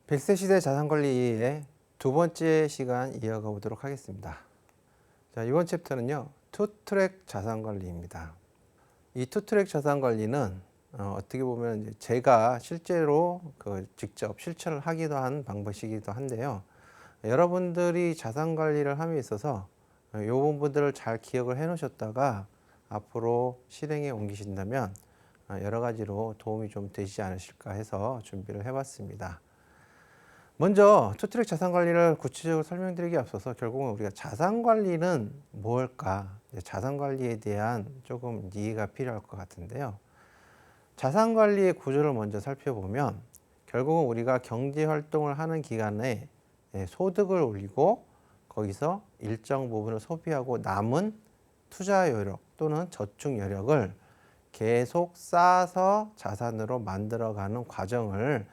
100세 시대 자산관리의 두 번째 시간 이어가 보도록 하겠습니다. 자, 이번 챕터는요, 투트랙 자산관리입니다. 이 투트랙 자산관리는 어떻게 보면 이제 제가 실제로 직접 실천을 하기도 한 방법이기도 한데요. 여러분들이 자산관리를 함에 있어서 이 부분들을 잘 기억을 해 놓으셨다가 앞으로 실행에 옮기신다면 여러 가지로 도움이 좀 되시지 않으실까 해서 준비를 해봤습니다. 먼저 투트랙 자산관리를 구체적으로 설명드리기 앞서서 결국은 우리가 자산관리는 뭘까? 자산관리에 대한 조금 이해가 필요할 것 같은데요. 자산관리의 구조를 먼저 살펴보면 결국은 우리가 경제활동을 하는 기간에 소득을 올리고 거기서 일정 부분을 소비하고 남은 투자 여력 또는 저축 여력을 계속 쌓아서 자산으로 만들어가는 과정을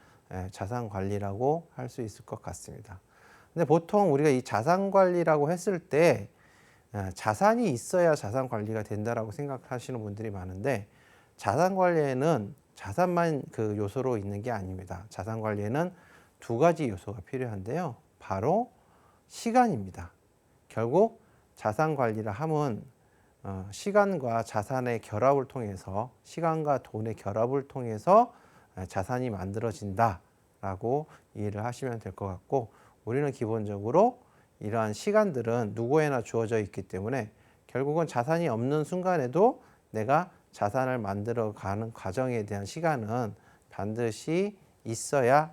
자산관리라고 할 수 있을 것 같습니다. 근데 보통 우리가 이 자산관리라고 했을 때 자산이 있어야 자산관리가 된다라고 생각하시는 분들이 많은데 자산관리에는 자산만 그 요소로 있는 게 아닙니다. 자산관리에는 두 가지 요소가 필요한데요. 바로 시간입니다. 결국 자산관리를 하면 시간과 자산의 결합을 통해서 시간과 돈의 결합을 통해서 자산이 만들어진다라고 이해를 하시면 될 것 같고 우리는 기본적으로 이러한 시간들은 누구에나 주어져 있기 때문에 결국은 자산이 없는 순간에도 내가 자산을 만들어가는 과정에 대한 시간은 반드시 있어야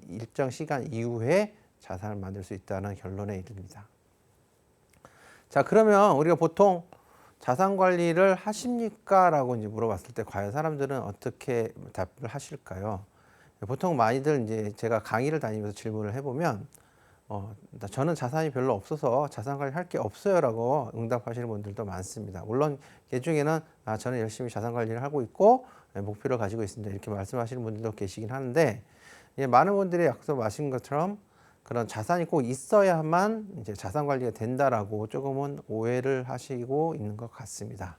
일정 시간 이후에 자산을 만들 수 있다는 결론에 이릅니다. 자, 그러면 우리가 보통 자산 관리를 하십니까? 라고 이제 물어봤을 때 과연 사람들은 어떻게 답을 하실까요? 보통 많이들 이제 제가 강의를 다니면서 질문을 해보면 저는 자산이 별로 없어서 자산 관리 할 게 없어요 라고 응답하시는 분들도 많습니다. 물론 그 중에는 저는 열심히 자산 관리를 하고 있고 목표를 가지고 있습니다 이렇게 말씀하시는 분들도 계시긴 하는데 많은 분들이 앞서 말씀하신 것처럼 그런 자산이 꼭 있어야만 이제 자산 관리가 된다라고 조금은 오해를 하시고 있는 것 같습니다.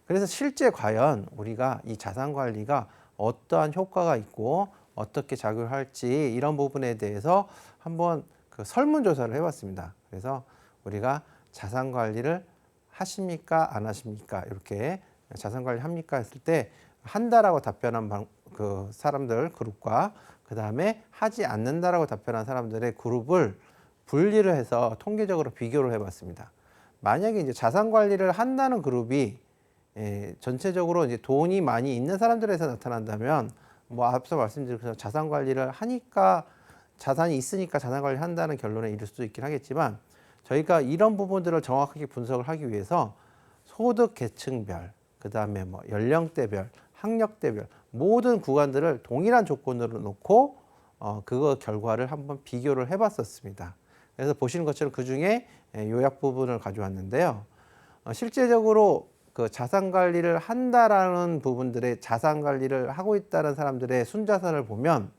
그래서 실제 과연 우리가 이 자산 관리가 어떠한 효과가 있고 어떻게 작용할지 이런 부분에 대해서 한번 설문조사를 해봤습니다. 그래서 우리가 자산 관리를 하십니까? 안 하십니까? 이렇게 자산 관리 합니까? 했을 때 한다라고 답변한 사람들 그룹과 그 다음에 하지 않는다라고 답변한 사람들의 그룹을 분리를 해서 통계적으로 비교를 해봤습니다. 만약에 이제 자산 관리를 한다는 그룹이 전체적으로 이제 돈이 많이 있는 사람들에서 나타난다면 뭐 앞서 말씀드린 것처럼 자산 관리를 하니까 자산이 있으니까 자산 관리를 한다는 결론에 이를 수도 있긴 하겠지만 저희가 이런 부분들을 정확하게 분석을 하기 위해서 소득 계층별, 그 다음에 뭐 연령대별, 학력대별 모든 구간들을 동일한 조건으로 놓고 그거 결과를 한번 비교를 해봤었습니다. 그래서 보시는 것처럼 그 중에 요약 부분을 가져왔는데요. 실제적으로 그 자산 관리를 한다라는 부분들의 자산 관리를 하고 있다는 사람들의 순자산을 보면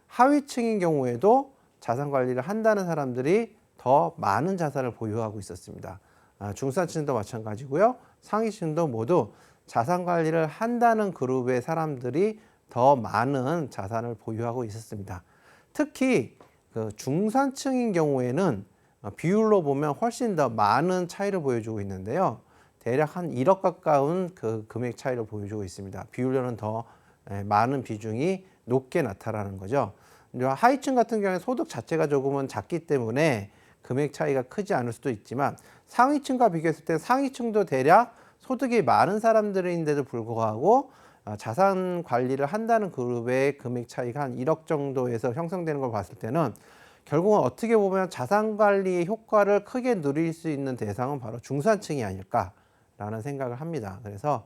하위층인 경우에도 자산 관리를 한다는 사람들이 더 많은 자산을 보유하고 있었습니다. 중산층도 마찬가지고요. 상위층도 모두 자산 관리를 한다는 그룹의 사람들이 더 많은 자산을 보유하고 있었습니다. 특히 그 중산층인 경우에는 비율로 보면 훨씬 더 많은 차이를 보여주고 있는데요. 대략 한 1억 가까운 그 금액 차이를 보여주고 있습니다. 비율로는 더 많은 비중이 높게 나타나는 거죠. 하위층 같은 경우에 소득 자체가 조금은 작기 때문에 금액 차이가 크지 않을 수도 있지만 상위층과 비교했을 때 상위층도 대략 소득이 많은 사람들인데도 불구하고 자산 관리를 한다는 그룹의 금액 차이가 한 1억 정도에서 형성되는 걸 봤을 때는 결국은 어떻게 보면 자산 관리의 효과를 크게 누릴 수 있는 대상은 바로 중산층이 아닐까라는 생각을 합니다. 그래서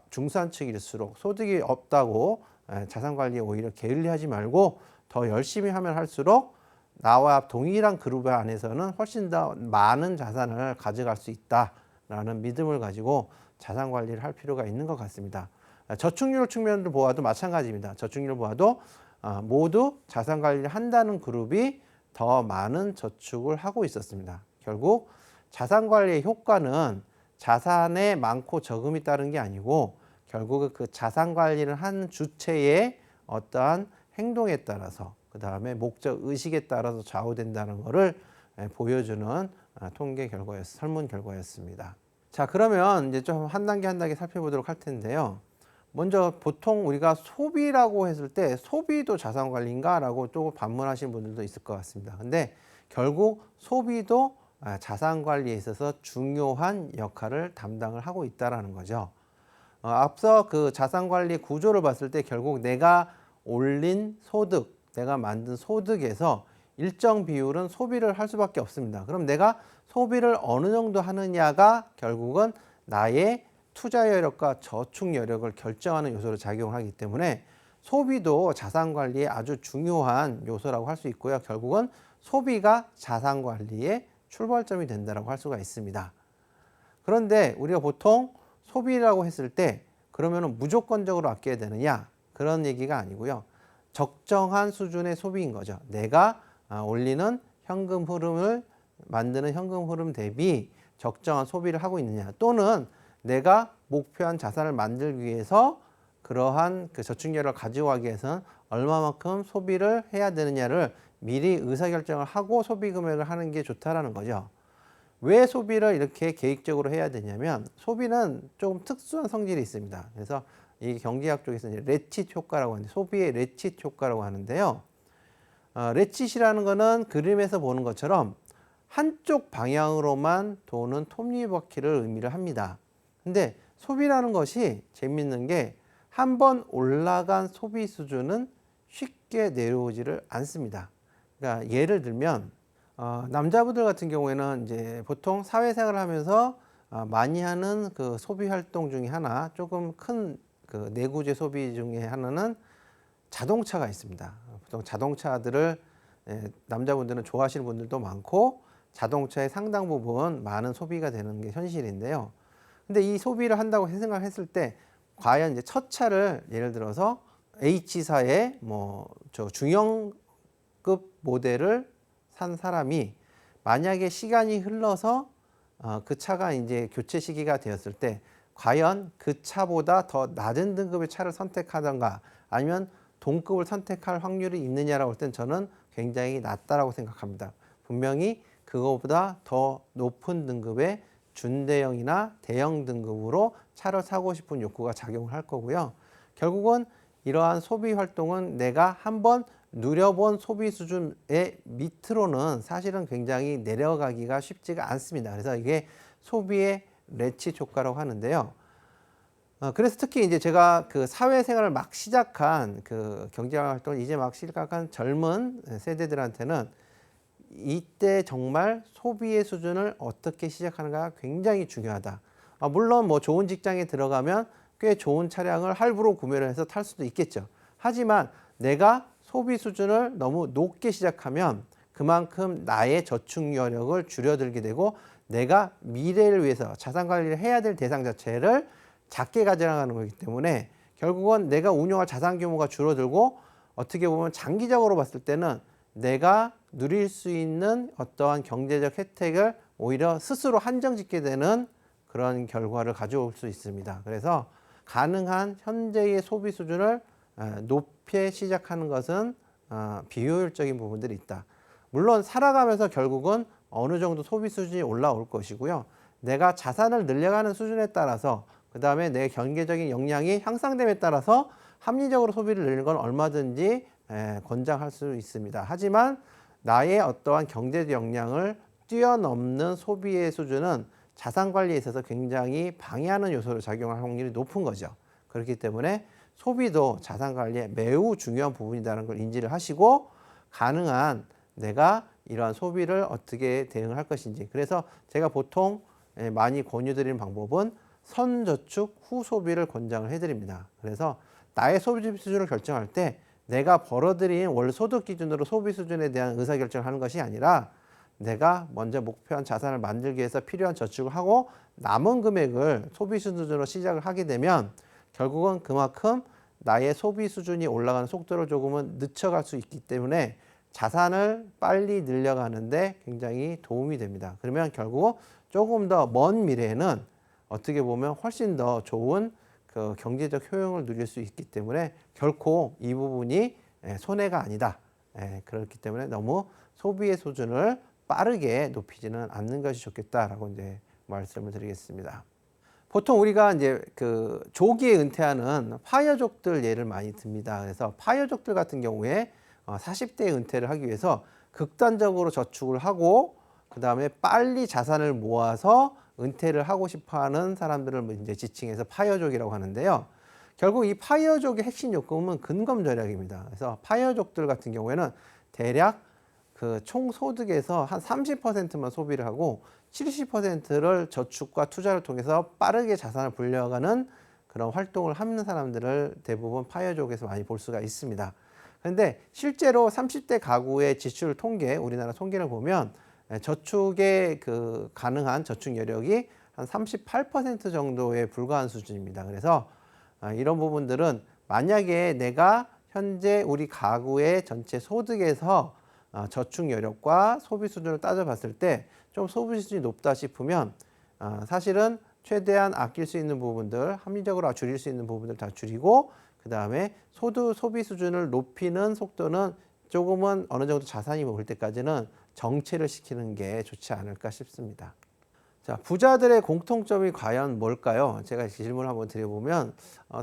중산층일수록 소득이 없다고 자산 관리에 오히려 게을리하지 말고 더 열심히 하면 할수록 나와 동일한 그룹 안에서는 훨씬 더 많은 자산을 가져갈 수 있다라는 믿음을 가지고 자산 관리를 할 필요가 있는 것 같습니다. 저축률 측면을 보아도 마찬가지입니다. 저축률을 보아도 모두 자산 관리를 한다는 그룹이 더 많은 저축을 하고 있었습니다. 결국 자산 관리의 효과는 자산에 많고 적음이 따른 게 아니고 결국은 그 자산 관리를 한 주체의 어떠한 행동에 따라서 그다음에 목적 의식에 따라서 좌우된다는 것을 보여주는 통계 설문 결과였습니다. 자, 그러면 이제 좀 한 단계 한 단계 살펴보도록 할 텐데요. 먼저 보통 우리가 소비라고 했을 때 소비도 자산 관리인가라고 또 반문하시는 분들도 있을 것 같습니다. 근데 결국 소비도 자산 관리에 있어서 중요한 역할을 담당을 하고 있다라는 거죠. 앞서 그 자산 관리 구조를 봤을 때 결국 내가 올린 소득, 내가 만든 소득에서 일정 비율은 소비를 할 수밖에 없습니다. 그럼 내가 소비를 어느 정도 하느냐가 결국은 나의 투자 여력과 저축 여력을 결정하는 요소로 작용을 하기 때문에 소비도 자산 관리의 아주 중요한 요소라고 할 수 있고요. 결국은 소비가 자산 관리의 출발점이 된다고 할 수가 있습니다. 그런데 우리가 보통 소비라고 했을 때 그러면 무조건적으로 아껴야 되느냐? 그런 얘기가 아니고요. 적정한 수준의 소비인 거죠. 내가 올리는 현금 흐름을 만드는 현금 흐름 대비 적정한 소비를 하고 있느냐, 또는 내가 목표한 자산을 만들기 위해서 그러한 그 저축력을 가지고 가기 위해서는 얼마만큼 소비를 해야 되느냐를 미리 의사결정을 하고 소비 금액을 하는 게 좋다라는 거죠. 왜 소비를 이렇게 계획적으로 해야 되냐면 소비는 조금 특수한 성질이 있습니다. 그래서 이 경제학 쪽에서 이제 레칫 효과라고 하는데, 소비의 레칫 효과라고 하는데요. 레칫이라는 거는 그림에서 보는 것처럼 한쪽 방향으로만 도는 톱니바퀴를 의미를 합니다. 근데 소비라는 것이 재밌는 게 한 번 올라간 소비 수준은 쉽게 내려오지를 않습니다. 그러니까 예를 들면 남자분들 같은 경우에는 이제 보통 사회생활을 하면서 많이 하는 그 소비 활동 중에 하나, 조금 큰 그 내구재 소비 중에 하나는 자동차가 있습니다. 보통 자동차들을 남자분들은 좋아하시는 분들도 많고 자동차의 상당 부분 많은 소비가 되는 게 현실인데요. 근데 이 소비를 한다고 생각했을 때 과연 이제 첫 차를 예를 들어서 H사의 저 중형급 모델을 산 사람이 만약에 시간이 흘러서 그 차가 이제 교체 시기가 되었을 때 과연 그 차보다 더 낮은 등급의 차를 선택하던가 아니면 동급을 선택할 확률이 있느냐라고 할 땐 저는 굉장히 낮다라고 생각합니다. 분명히 그거보다 더 높은 등급의 준대형이나 대형 등급으로 차를 사고 싶은 욕구가 작용을 할 거고요. 결국은 이러한 소비 활동은 내가 한번 누려본 소비 수준의 밑으로는 사실은 굉장히 내려가기가 쉽지가 않습니다. 그래서 이게 소비의 레칫 효과라고 하는데요. 그래서 특히 이제 제가 그 사회생활을 막 시작한 그 경제활동을 이제 막 시작한 젊은 세대들한테는 이때 정말 소비의 수준을 어떻게 시작하는가 굉장히 중요하다. 물론 뭐 좋은 직장에 들어가면 꽤 좋은 차량을 할부로 구매를 해서 탈 수도 있겠죠. 하지만 내가 소비 수준을 너무 높게 시작하면 그만큼 나의 저축 여력을 줄여들게 되고 내가 미래를 위해서 자산 관리를 해야 될 대상 자체를 작게 가져나가는 거기 때문에 결국은 내가 운용할 자산 규모가 줄어들고 어떻게 보면 장기적으로 봤을 때는 내가 누릴 수 있는 어떠한 경제적 혜택을 오히려 스스로 한정 짓게 되는 그런 결과를 가져올 수 있습니다. 그래서 가능한 현재의 소비 수준을 높게 시작하는 것은 비효율적인 부분들이 있다. 물론 살아가면서 결국은 어느 정도 소비 수준이 올라올 것이고요. 내가 자산을 늘려가는 수준에 따라서 그 다음에 내 경제적인 역량이 향상됨에 따라서 합리적으로 소비를 늘리는 건 얼마든지 권장할 수 있습니다. 하지만 나의 어떠한 경제적 역량을 뛰어넘는 소비의 수준은 자산 관리에 있어서 굉장히 방해하는 요소로 작용할 확률이 높은 거죠. 그렇기 때문에 소비도 자산 관리에 매우 중요한 부분이라는 걸 인지를 하시고 가능한 내가 이러한 소비를 어떻게 대응할 것인지, 그래서 제가 보통 많이 권유드리는 방법은 선저축 후소비를 권장을 해드립니다. 그래서 나의 소비 수준을 결정할 때 내가 벌어들인 월 소득 기준으로 소비 수준에 대한 의사결정을 하는 것이 아니라 내가 먼저 목표한 자산을 만들기 위해서 필요한 저축을 하고 남은 금액을 소비 수준으로 시작을 하게 되면 결국은 그만큼 나의 소비 수준이 올라가는 속도를 조금은 늦춰갈 수 있기 때문에 자산을 빨리 늘려가는데 굉장히 도움이 됩니다. 그러면 결국 조금 더 먼 미래에는 어떻게 보면 훨씬 더 좋은 그 경제적 효용을 누릴 수 있기 때문에 결코 이 부분이 손해가 아니다. 그렇기 때문에 너무 소비의 수준을 빠르게 높이지는 않는 것이 좋겠다라고 이제 말씀을 드리겠습니다. 보통 우리가 이제 그 조기에 은퇴하는 파이어족들 예를 많이 듭니다. 그래서 파이어족들 같은 경우에 40대에 은퇴를 하기 위해서 극단적으로 저축을 하고 그 다음에 빨리 자산을 모아서 은퇴를 하고 싶어하는 사람들을 이제 지칭해서 파이어족이라고 하는데요. 결국 이 파이어족의 핵심 요금은 근검 절약입니다. 그래서 파이어족들 같은 경우에는 대략 그 총 소득에서 한 30%만 소비를 하고 70%를 저축과 투자를 통해서 빠르게 자산을 불려가는 그런 활동을 하는 사람들을 대부분 파이어족에서 많이 볼 수가 있습니다. 그런데 실제로 30대 가구의 지출 통계, 우리나라 통계를 보면 저축에 그 가능한 저축 여력이 한 38% 정도에 불과한 수준입니다. 그래서 이런 부분들은 만약에 내가 현재 우리 가구의 전체 소득에서 저축 여력과 소비 수준을 따져봤을 때 좀 소비 수준이 높다 싶으면 사실은 최대한 아낄 수 있는 부분들, 합리적으로 줄일 수 있는 부분들 다 줄이고 그 다음에 소비 수준을 높이는 속도는 조금은 어느 정도 자산이 모일 때까지는 정체를 시키는 게 좋지 않을까 싶습니다. 자, 부자들의 공통점이 과연 뭘까요? 제가 질문을 한번 드려보면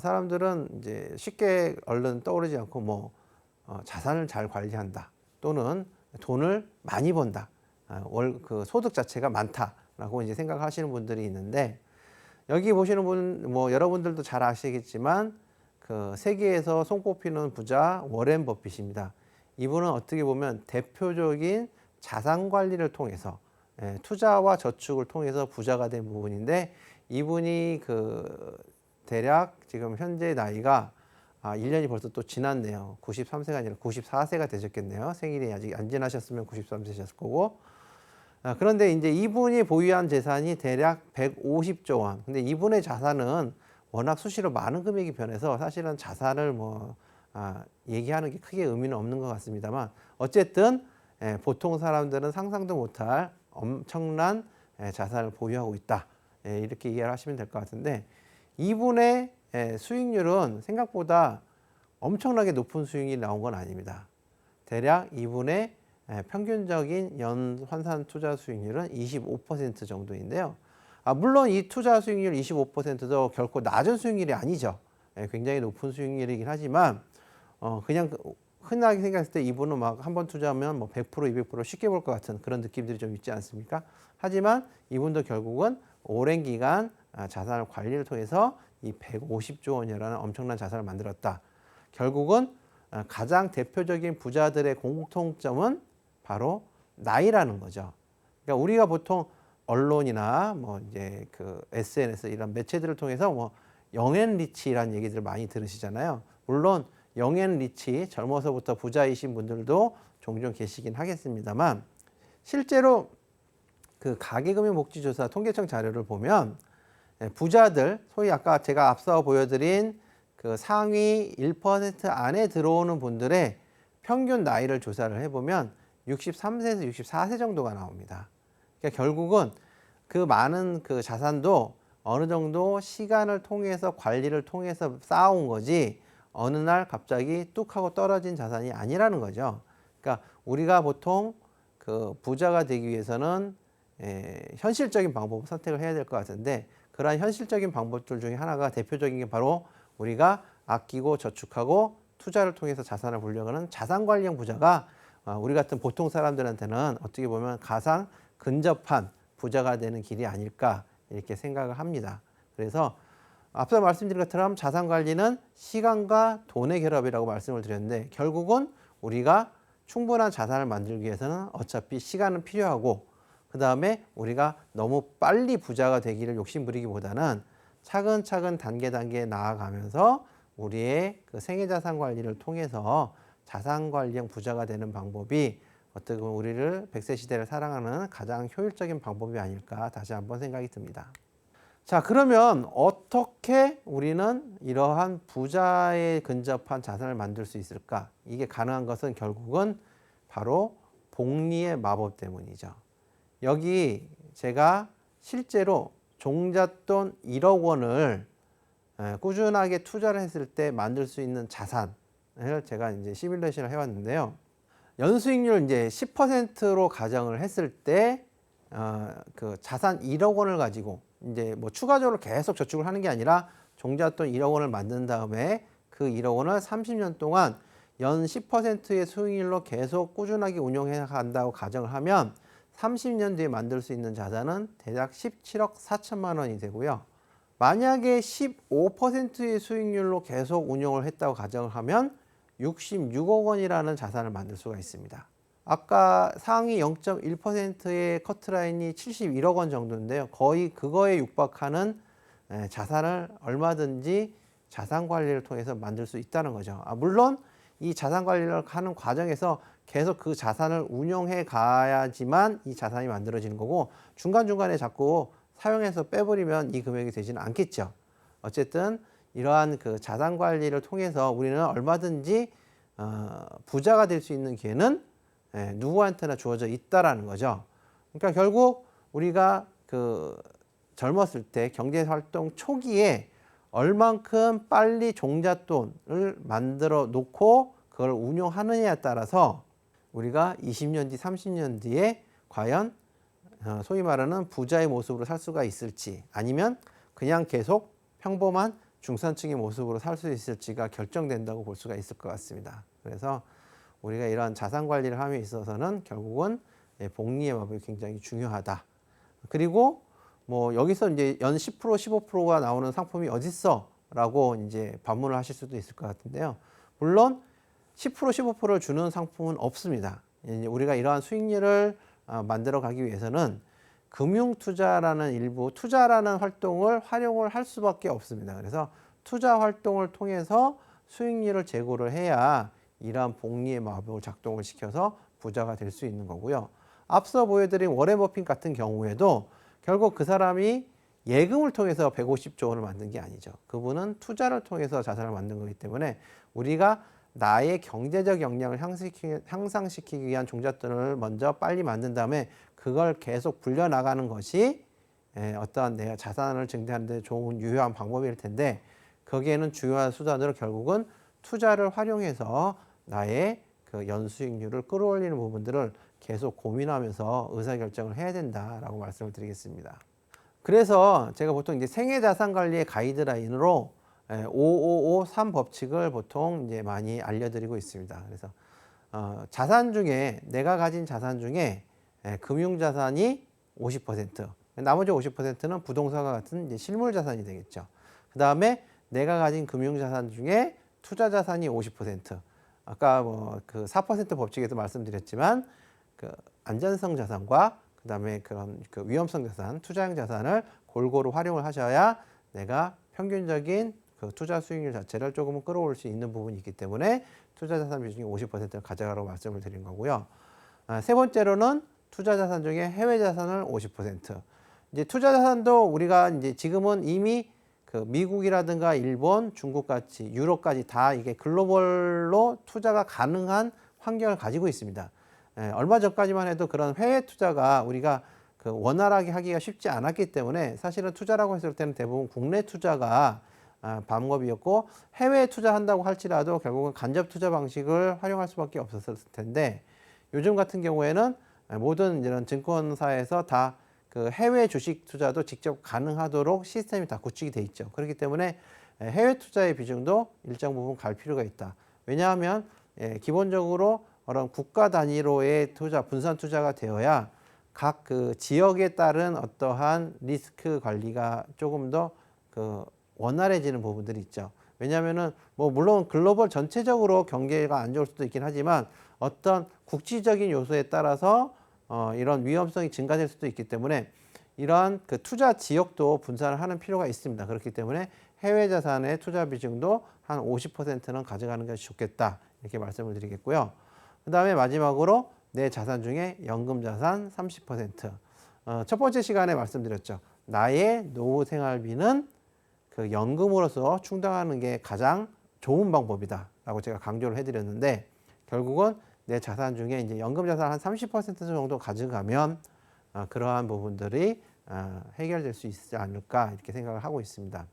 사람들은 이제 쉽게 얼른 떠오르지 않고 뭐 자산을 잘 관리한다 또는 돈을 많이 번다, 그 소득 자체가 많다라고 이제 생각하시는 분들이 있는데 여기 보시는 분 뭐 여러분들도 잘 아시겠지만 그 세계에서 손꼽히는 부자 워렌 버핏입니다. 이분은 어떻게 보면 대표적인 자산 관리를 통해서 투자와 저축을 통해서 부자가 된 부분인데 이분이 그 대략 지금 현재 나이가 1년이 벌써 또 지났네요. 93세가 아니라 94세가 되셨겠네요. 생일이 아직 안 지나셨으면 93세셨을 거고. 그런데 이제 이분이 보유한 재산이 대략 150조 원. 근데 이분의 자산은 워낙 수시로 많은 금액이 변해서 사실은 자산을 얘기하는 게 크게 의미는 없는 것 같습니다만 어쨌든 보통 사람들은 상상도 못할 엄청난 자산을 보유하고 있다. 이렇게 이해를 하시면 될 것 같은데 이분의 수익률은 생각보다 엄청나게 높은 수익이 나온 건 아닙니다. 대략 이분의 평균적인 연 환산 투자 수익률은 25% 정도인데요. 물론 이 투자 수익률 25%도 결코 낮은 수익률이 아니죠. 굉장히 높은 수익률이긴 하지만 그냥 흔하게 생각했을 때 이분은 막 한 번 투자하면 뭐 100%, 200% 쉽게 볼 것 같은 그런 느낌들이 좀 있지 않습니까? 하지만 이분도 결국은 오랜 기간 자산을 관리를 통해서 이 150조 원이라는 엄청난 자산을 만들었다. 결국은 가장 대표적인 부자들의 공통점은 바로 나이라는 거죠. 그러니까 우리가 보통 언론이나 뭐 이제 그 SNS 이런 매체들을 통해서 뭐 영앤리치라는 얘기들을 많이 들으시잖아요. 물론 영앤리치 젊어서부터 부자이신 분들도 종종 계시긴 하겠습니다만 실제로 그 가계금융복지조사 통계청 자료를 보면 부자들 소위 아까 제가 앞서 보여드린 그 상위 1% 안에 들어오는 분들의 평균 나이를 조사를 해보면 63세에서 64세 정도가 나옵니다. 그러니까 결국은 그 많은 그 자산도 어느 정도 시간을 통해서 관리를 통해서 쌓아온 거지 어느 날 갑자기 뚝 하고 떨어진 자산이 아니라는 거죠. 그러니까 우리가 보통 그 부자가 되기 위해서는 현실적인 방법을 선택을 해야 될 것 같은데 그러한 현실적인 방법들 중에 하나가 대표적인 게 바로 우리가 아끼고 저축하고 투자를 통해서 자산을 불려가는 자산관리형 부자가 우리 같은 보통 사람들한테는 어떻게 보면 가장 근접한 부자가 되는 길이 아닐까 이렇게 생각을 합니다. 그래서 앞서 말씀드린 것처럼 자산관리는 시간과 돈의 결합이라고 말씀을 드렸는데 결국은 우리가 충분한 자산을 만들기 위해서는 어차피 시간은 필요하고 그 다음에 우리가 너무 빨리 부자가 되기를 욕심부리기보다는 차근차근 단계 나아가면서 우리의 그 생애자산 관리를 통해서 자산관리형 부자가 되는 방법이 어떻게 보면 우리를 100세 시대를 살아가는 가장 효율적인 방법이 아닐까 다시 한번 생각이 듭니다. 자, 그러면 어떻게 우리는 이러한 부자에 근접한 자산을 만들 수 있을까? 이게 가능한 것은 결국은 바로 복리의 마법 때문이죠. 여기 제가 실제로 종잣돈 1억 원을 꾸준하게 투자를 했을 때 만들 수 있는 자산, 제가 이제 시뮬레이션을 해왔는데요. 연수익률 이제 10%로 가정을 했을 때, 그 자산 1억 원을 가지고 이제 뭐 추가적으로 계속 저축을 하는 게 아니라 종잣돈 1억 원을 만든 다음에 그 1억 원을 30년 동안 연 10%의 수익률로 계속 꾸준하게 운용해 간다고 가정을 하면 30년 뒤에 만들 수 있는 자산은 대략 17억 4천만 원이 되고요. 만약에 15%의 수익률로 계속 운용을 했다고 가정을 하면 66억 원이라는 자산을 만들 수가 있습니다. 아까 상위 0.1%의 커트라인이 71억 원 정도인데요. 거의 그거에 육박하는 자산을 얼마든지 자산 관리를 통해서 만들 수 있다는 거죠. 물론 이 자산 관리를 하는 과정에서 계속 그 자산을 운용해 가야지만 이 자산이 만들어지는 거고, 중간중간에 자꾸 사용해서 빼버리면 이 금액이 되지는 않겠죠. 어쨌든 이러한 그 자산 관리를 통해서 우리는 얼마든지 부자가 될 수 있는 기회는 누구한테나 주어져 있다라는 거죠. 그러니까 결국 우리가 그 젊었을 때 경제활동 초기에 얼만큼 빨리 종잣돈을 만들어 놓고 그걸 운용하느냐에 따라서 우리가 20년 뒤, 30년 뒤에 과연 소위 말하는 부자의 모습으로 살 수가 있을지, 아니면 그냥 계속 평범한 중산층의 모습으로 살 수 있을지가 결정된다고 볼 수가 있을 것 같습니다. 그래서 우리가 이러한 자산 관리를 함에 있어서는 결국은 복리의 마법이 굉장히 중요하다. 그리고 뭐 여기서 이제 연 10%, 15%가 나오는 상품이 어딨어? 라고 이제 반문을 하실 수도 있을 것 같은데요. 물론 10%, 15%를 주는 상품은 없습니다. 이제 우리가 이러한 수익률을 만들어 가기 위해서는 금융투자라는 일부, 투자라는 활동을 활용을 할 수밖에 없습니다. 그래서 투자 활동을 통해서 수익률을 제고를 해야 이러한 복리의 마법을 작동을 시켜서 부자가 될 수 있는 거고요. 앞서 보여드린 워렌 버핏 같은 경우에도 결국 그 사람이 예금을 통해서 150조 원을 만든 게 아니죠. 그분은 투자를 통해서 자산을 만든 거기 때문에 우리가 나의 경제적 역량을 향상시키기 위한 종잣돈을 먼저 빨리 만든 다음에 그걸 계속 불려나가는 것이 어떠한 내가 자산을 증대하는 데 좋은 유효한 방법일 텐데, 거기에는 주요한 수단으로 결국은 투자를 활용해서 나의 그 연수익률을 끌어올리는 부분들을 계속 고민하면서 의사결정을 해야 된다라고 말씀을 드리겠습니다. 그래서 제가 보통 이제 생애자산관리의 가이드라인으로 5553 법칙을 보통 이제 많이 알려드리고 있습니다. 그래서 자산 중에, 내가 가진 자산 중에 금융자산이 50%, 나머지 50%는 부동산과 같은 이제 실물자산이 되겠죠. 그 다음에 내가 가진 금융자산 중에 투자자산이 50%, 아까 뭐 그 4% 법칙에서 말씀드렸지만 그 안전성 자산과 그 다음에 그런 그 위험성 자산, 투자형 자산을 골고루 활용을 하셔야 내가 평균적인 그 투자 수익률 자체를 조금은 끌어올 수 있는 부분이 있기 때문에 투자 자산 비중이 50%를 가져가라고 말씀을 드린 거고요. 세 번째로는 투자 자산 중에 해외 자산을 50%. 이제 투자 자산도 우리가 이제 지금은 이미 그 미국이라든가 일본, 중국 같이 유럽까지 다 이게 글로벌로 투자가 가능한 환경을 가지고 있습니다. 얼마 전까지만 해도 그런 해외 투자가 우리가 그 원활하게 하기가 쉽지 않았기 때문에 사실은 투자라고 했을 때는 대부분 국내 투자가 방법이었고, 해외에 투자한다고 할지라도 결국은 간접 투자 방식을 활용할 수밖에 없었을 텐데, 요즘 같은 경우에는 모든 이런 증권사에서 다 그 해외 주식 투자도 직접 가능하도록 시스템이 다 구축이 돼 있죠. 그렇기 때문에 해외 투자의 비중도 일정 부분 갈 필요가 있다. 왜냐하면 기본적으로 그런 국가 단위로의 투자, 분산 투자가 되어야 각 그 지역에 따른 어떠한 리스크 관리가 조금 더 그 원활해지는 부분들이 있죠. 왜냐하면은 뭐 물론 글로벌 전체적으로 경제가 안 좋을 수도 있긴 하지만 어떤 국지적인 요소에 따라서 이런 위험성이 증가될 수도 있기 때문에 이러한 그 투자 지역도 분산을 하는 필요가 있습니다. 그렇기 때문에 해외 자산의 투자 비중도 한 50%는 가져가는 것이 좋겠다, 이렇게 말씀을 드리겠고요. 그 다음에 마지막으로 내 자산 중에 연금 자산 30%. 첫 번째 시간에 말씀드렸죠. 나의 노후 생활비는 그 연금으로서 충당하는 게 가장 좋은 방법이다 라고 제가 강조를 해드렸는데, 결국은 내 자산 중에 이제 연금 자산 한 30% 정도 가져가면 그러한 부분들이 해결될 수 있지 않을까, 이렇게 생각을 하고 있습니다.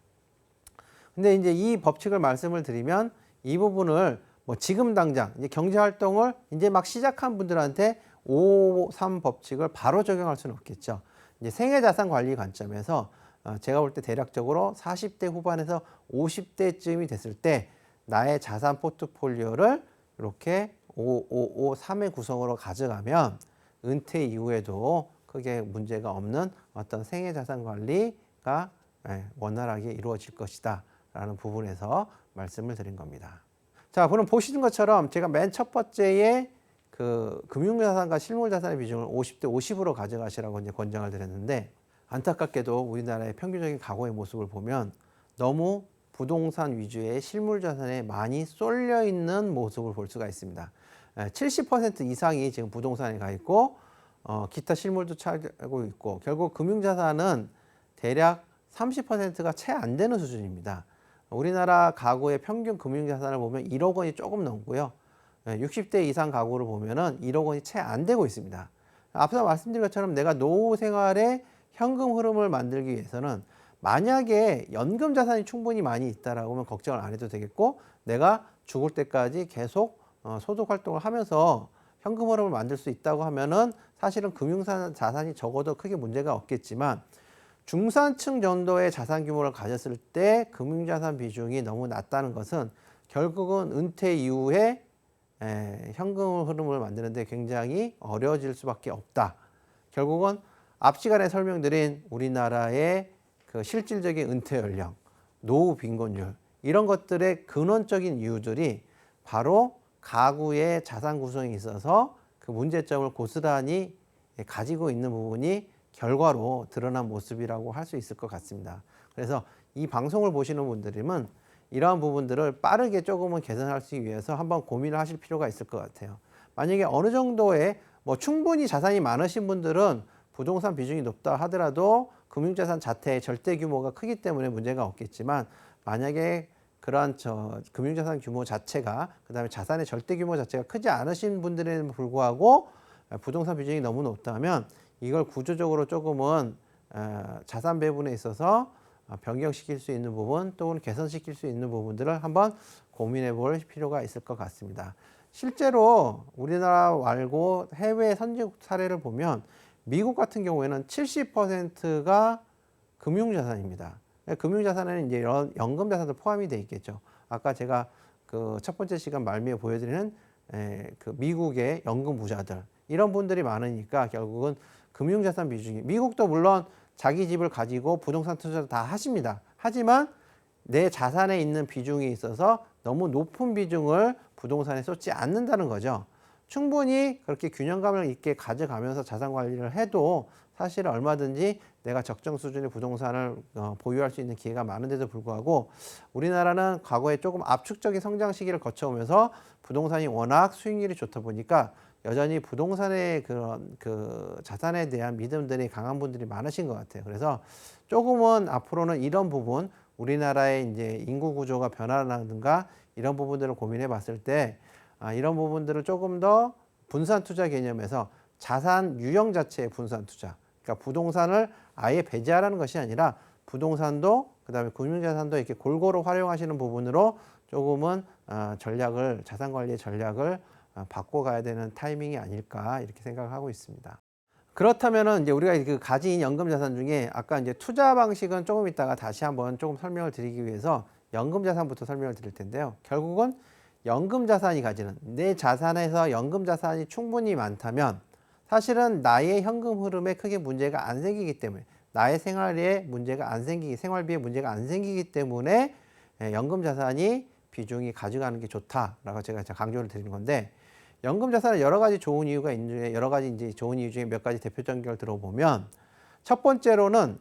근데 이제 이 법칙을 말씀을 드리면 이 부분을 뭐 지금 당장 이제 경제 활동을 이제 막 시작한 분들한테 553 법칙을 바로 적용할 수는 없겠죠. 이제 생애 자산 관리 관점에서 제가 볼 때 대략적으로 40대 후반에서 50대쯤이 됐을 때 나의 자산 포트폴리오를 이렇게 5553의 구성으로 가져가면 은퇴 이후에도 크게 문제가 없는 어떤 생애 자산 관리가 원활하게 이루어질 것이다 라는 부분에서 말씀을 드린 겁니다. 자, 그럼 보시는 것처럼 제가 맨 첫 번째에 그 금융자산과 실물자산의 비중을 50대 50으로 가져가시라고 이제 권장을 드렸는데, 안타깝게도 우리나라의 평균적인 가구의 모습을 보면 너무 부동산 위주의 실물자산에 많이 쏠려 있는 모습을 볼 수가 있습니다. 70% 이상이 지금 부동산에 가 있고 기타 실물도 차고 있고, 결국 금융자산은 대략 30%가 채 안 되는 수준입니다. 우리나라 가구의 평균 금융자산을 보면 1억 원이 조금 넘고요. 60대 이상 가구를 보면은 1억 원이 채 안 되고 있습니다. 앞서 말씀드린 것처럼 내가 노후 생활에 현금 흐름을 만들기 위해서는 만약에 연금 자산이 충분히 많이 있다라고 하면 걱정을 안 해도 되겠고, 내가 죽을 때까지 계속 소득 활동을 하면서 현금 흐름을 만들 수 있다고 하면은 사실은 금융자산이 적어도 크게 문제가 없겠지만, 중산층 정도의 자산 규모를 가졌을 때 금융자산 비중이 너무 낮다는 것은 결국은 은퇴 이후에 현금 흐름을 만드는데 굉장히 어려워질 수밖에 없다. 결국은 앞 시간에 설명드린 우리나라의 그 실질적인 은퇴 연령, 노후 빈곤율, 이런 것들의 근원적인 이유들이 바로 가구의 자산 구성에 있어서 그 문제점을 고스란히 가지고 있는 부분이 결과로 드러난 모습이라고 할 수 있을 것 같습니다. 그래서 이 방송을 보시는 분들이면 이러한 부분들을 빠르게 조금은 개선하기 위해서 한번 고민을 하실 필요가 있을 것 같아요. 만약에 어느 정도의 충분히 자산이 많으신 분들은 부동산 비중이 높다 하더라도 금융자산 자체의 절대 규모가 크기 때문에 문제가 없겠지만, 만약에 그러한 금융자산 규모 자체가, 그 다음에 자산의 절대 규모 자체가 크지 않으신 분들에는 불구하고 부동산 비중이 너무 높다면 이걸 구조적으로 조금은 자산 배분에 있어서 변경시킬 수 있는 부분, 또는 개선시킬 수 있는 부분들을 한번 고민해 볼 필요가 있을 것 같습니다. 실제로 우리나라 말고 해외 선진국 사례를 보면 미국 같은 경우에는 70%가 금융자산입니다. 금융자산에는 이제 이런 연금자산도 포함이 되어 있겠죠. 아까 제가 그 첫 번째 시간 말미에 보여드리는 그 미국의 연금 부자들, 이런 분들이 많으니까 결국은 금융자산 비중이, 미국도 물론 자기 집을 가지고 부동산 투자도 다 하십니다. 하지만 내 자산에 있는 비중이 있어서 너무 높은 비중을 부동산에 쏟지 않는다는 거죠. 충분히 그렇게 균형감을 있게 가져가면서 자산 관리를 해도 사실 얼마든지 내가 적정 수준의 부동산을 보유할 수 있는 기회가 많은데도 불구하고, 우리나라는 과거에 조금 압축적인 성장 시기를 거쳐오면서 부동산이 워낙 수익률이 좋다 보니까 여전히 부동산의 그런 그 자산에 대한 믿음들이 강한 분들이 많으신 것 같아요. 그래서 조금은 앞으로는 이런 부분, 우리나라의 이제 인구 구조가 변화라든가 이런 부분들을 고민해 봤을 때 이런 부분들을 조금 더 분산 투자 개념에서 자산 유형 자체의 분산 투자, 그러니까 부동산을 아예 배제하라는 것이 아니라 부동산도 그다음에 금융자산도 이렇게 골고루 활용하시는 부분으로 조금은 자산 관리의 전략을 바꿔가야 되는 타이밍이 아닐까, 이렇게 생각하고 있습니다. 그렇다면은 이제 우리가 그 가진 연금 자산 중에 아까 이제 투자 방식은 조금 이따가 다시 한번 조금 설명을 드리기 위해서 연금 자산부터 설명을 드릴 텐데요. 결국은 연금 자산이 가지는, 내 자산에서 연금 자산이 충분히 많다면 사실은 나의 현금 흐름에 크게 문제가 안 생기기 때문에, 나의 생활에 문제가 안 생기기, 생활비에 문제가 안 생기기 때문에 연금 자산이 비중이 가져가는 게 좋다라고 제가 강조를 드리는 건데, 연금 자산은 여러 가지 좋은 이유가 있는데, 여러 가지 이제 좋은 이유 중에 몇 가지 대표적인 걸 들어보면, 첫 번째로는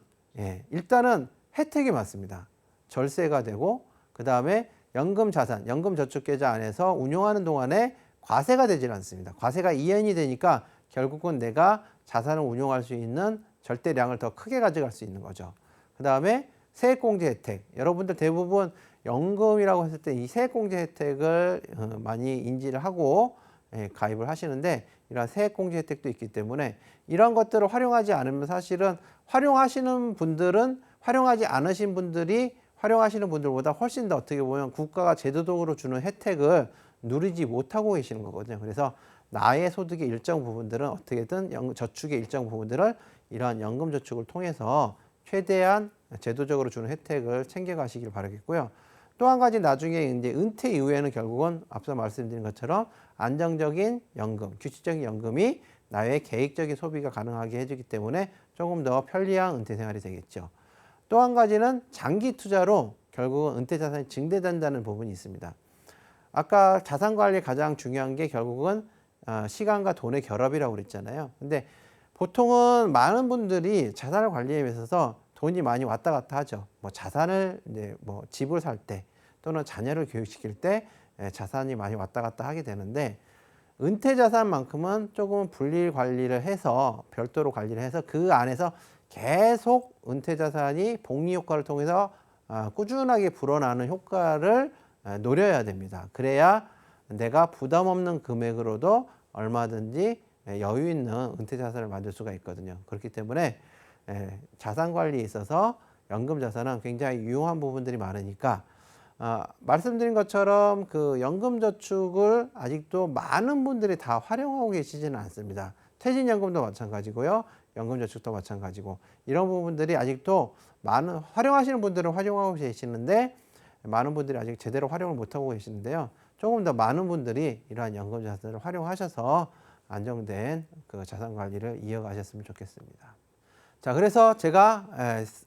일단은 혜택이 많습니다. 절세가 되고, 그 다음에 연금 자산, 연금 저축 계좌 안에서 운용하는 동안에 과세가 되질 않습니다. 과세가 이연이 되니까 결국은 내가 자산을 운용할 수 있는 절대량을 더 크게 가져갈 수 있는 거죠. 그 다음에 세액공제 혜택. 여러분들 대부분 연금이라고 했을 때 이 세액공제 혜택을 많이 인지를 하고 가입을 하시는데, 이런 세액공제 혜택도 있기 때문에 이런 것들을 활용하지 않으면 사실은 활용하시는 분들은 활용하지 않으신 분들이 활용하시는 분들보다 훨씬 더 어떻게 보면 국가가 제도적으로 주는 혜택을 누리지 못하고 계시는 거거든요. 그래서 나의 소득의 일정 부분들은 어떻게든 저축의 일정 부분들을 이러한 연금저축을 통해서 최대한 제도적으로 주는 혜택을 챙겨가시길 바라겠고요. 또 한 가지 나중에 이제 은퇴 이후에는 결국은 앞서 말씀드린 것처럼 안정적인 연금, 규칙적인 연금이 나의 계획적인 소비가 가능하게 해주기 때문에 조금 더 편리한 은퇴 생활이 되겠죠. 또 한 가지는 장기 투자로 결국은 은퇴 자산이 증대된다는 부분이 있습니다. 아까 자산 관리에 가장 중요한 게 결국은 시간과 돈의 결합이라고 그랬잖아요. 근데 보통은 많은 분들이 자산을 관리에 있어서 돈이 많이 왔다 갔다 하죠. 뭐 자산을 이제 뭐 집을 살 때 또는 자녀를 교육시킬 때 자산이 많이 왔다 갔다 하게 되는데 은퇴 자산만큼은 조금 분리 관리를 해서 별도로 관리를 해서 그 안에서 계속 은퇴 자산이 복리 효과를 통해서 꾸준하게 불어나는 효과를 노려야 됩니다. 그래야 내가 부담 없는 금액으로도 얼마든지 여유 있는 은퇴 자산을 만들 수가 있거든요. 그렇기 때문에 자산 관리에 있어서 연금 자산은 굉장히 유용한 부분들이 많으니까 말씀드린 것처럼 그 연금 저축을 아직도 많은 분들이 다 활용하고 계시지는 않습니다. 퇴직연금도 마찬가지고요. 연금 저축도 마찬가지고 이런 부분들이 아직도 많은 활용하시는 분들은 활용하고 계시는데 많은 분들이 아직 제대로 활용을 못하고 계시는데요. 조금 더 많은 분들이 이러한 연금 자산을 활용하셔서 안정된 그 자산 관리를 이어가셨으면 좋겠습니다. 자, 그래서 제가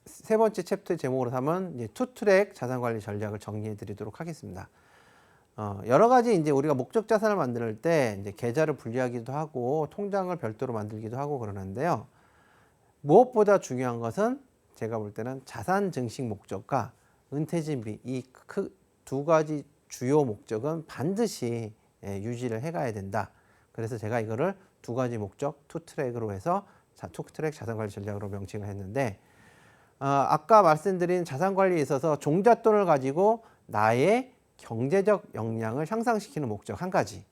세 번째 챕터 제목으로 삼은 이제 투트랙 자산 관리 전략을 정리해 드리도록 하겠습니다. 여러 가지 이제 우리가 목적 자산을 만들 때 이제 계좌를 분리하기도 하고 통장을 별도로 만들기도 하고 그러는데요. 무엇보다 중요한 것은 제가 볼 때는 자산 증식 목적과 은퇴 준비 이 두 가지 주요 목적은 반드시 유지를 해가야 된다. 그래서 제가 이거를 두 가지 목적 투트랙으로 해서 투트랙 자산관리 전략으로 명칭을 했는데 아까 말씀드린 자산관리에 있어서 종잣돈을 가지고 나의 경제적 역량을 향상시키는 목적 한 가지,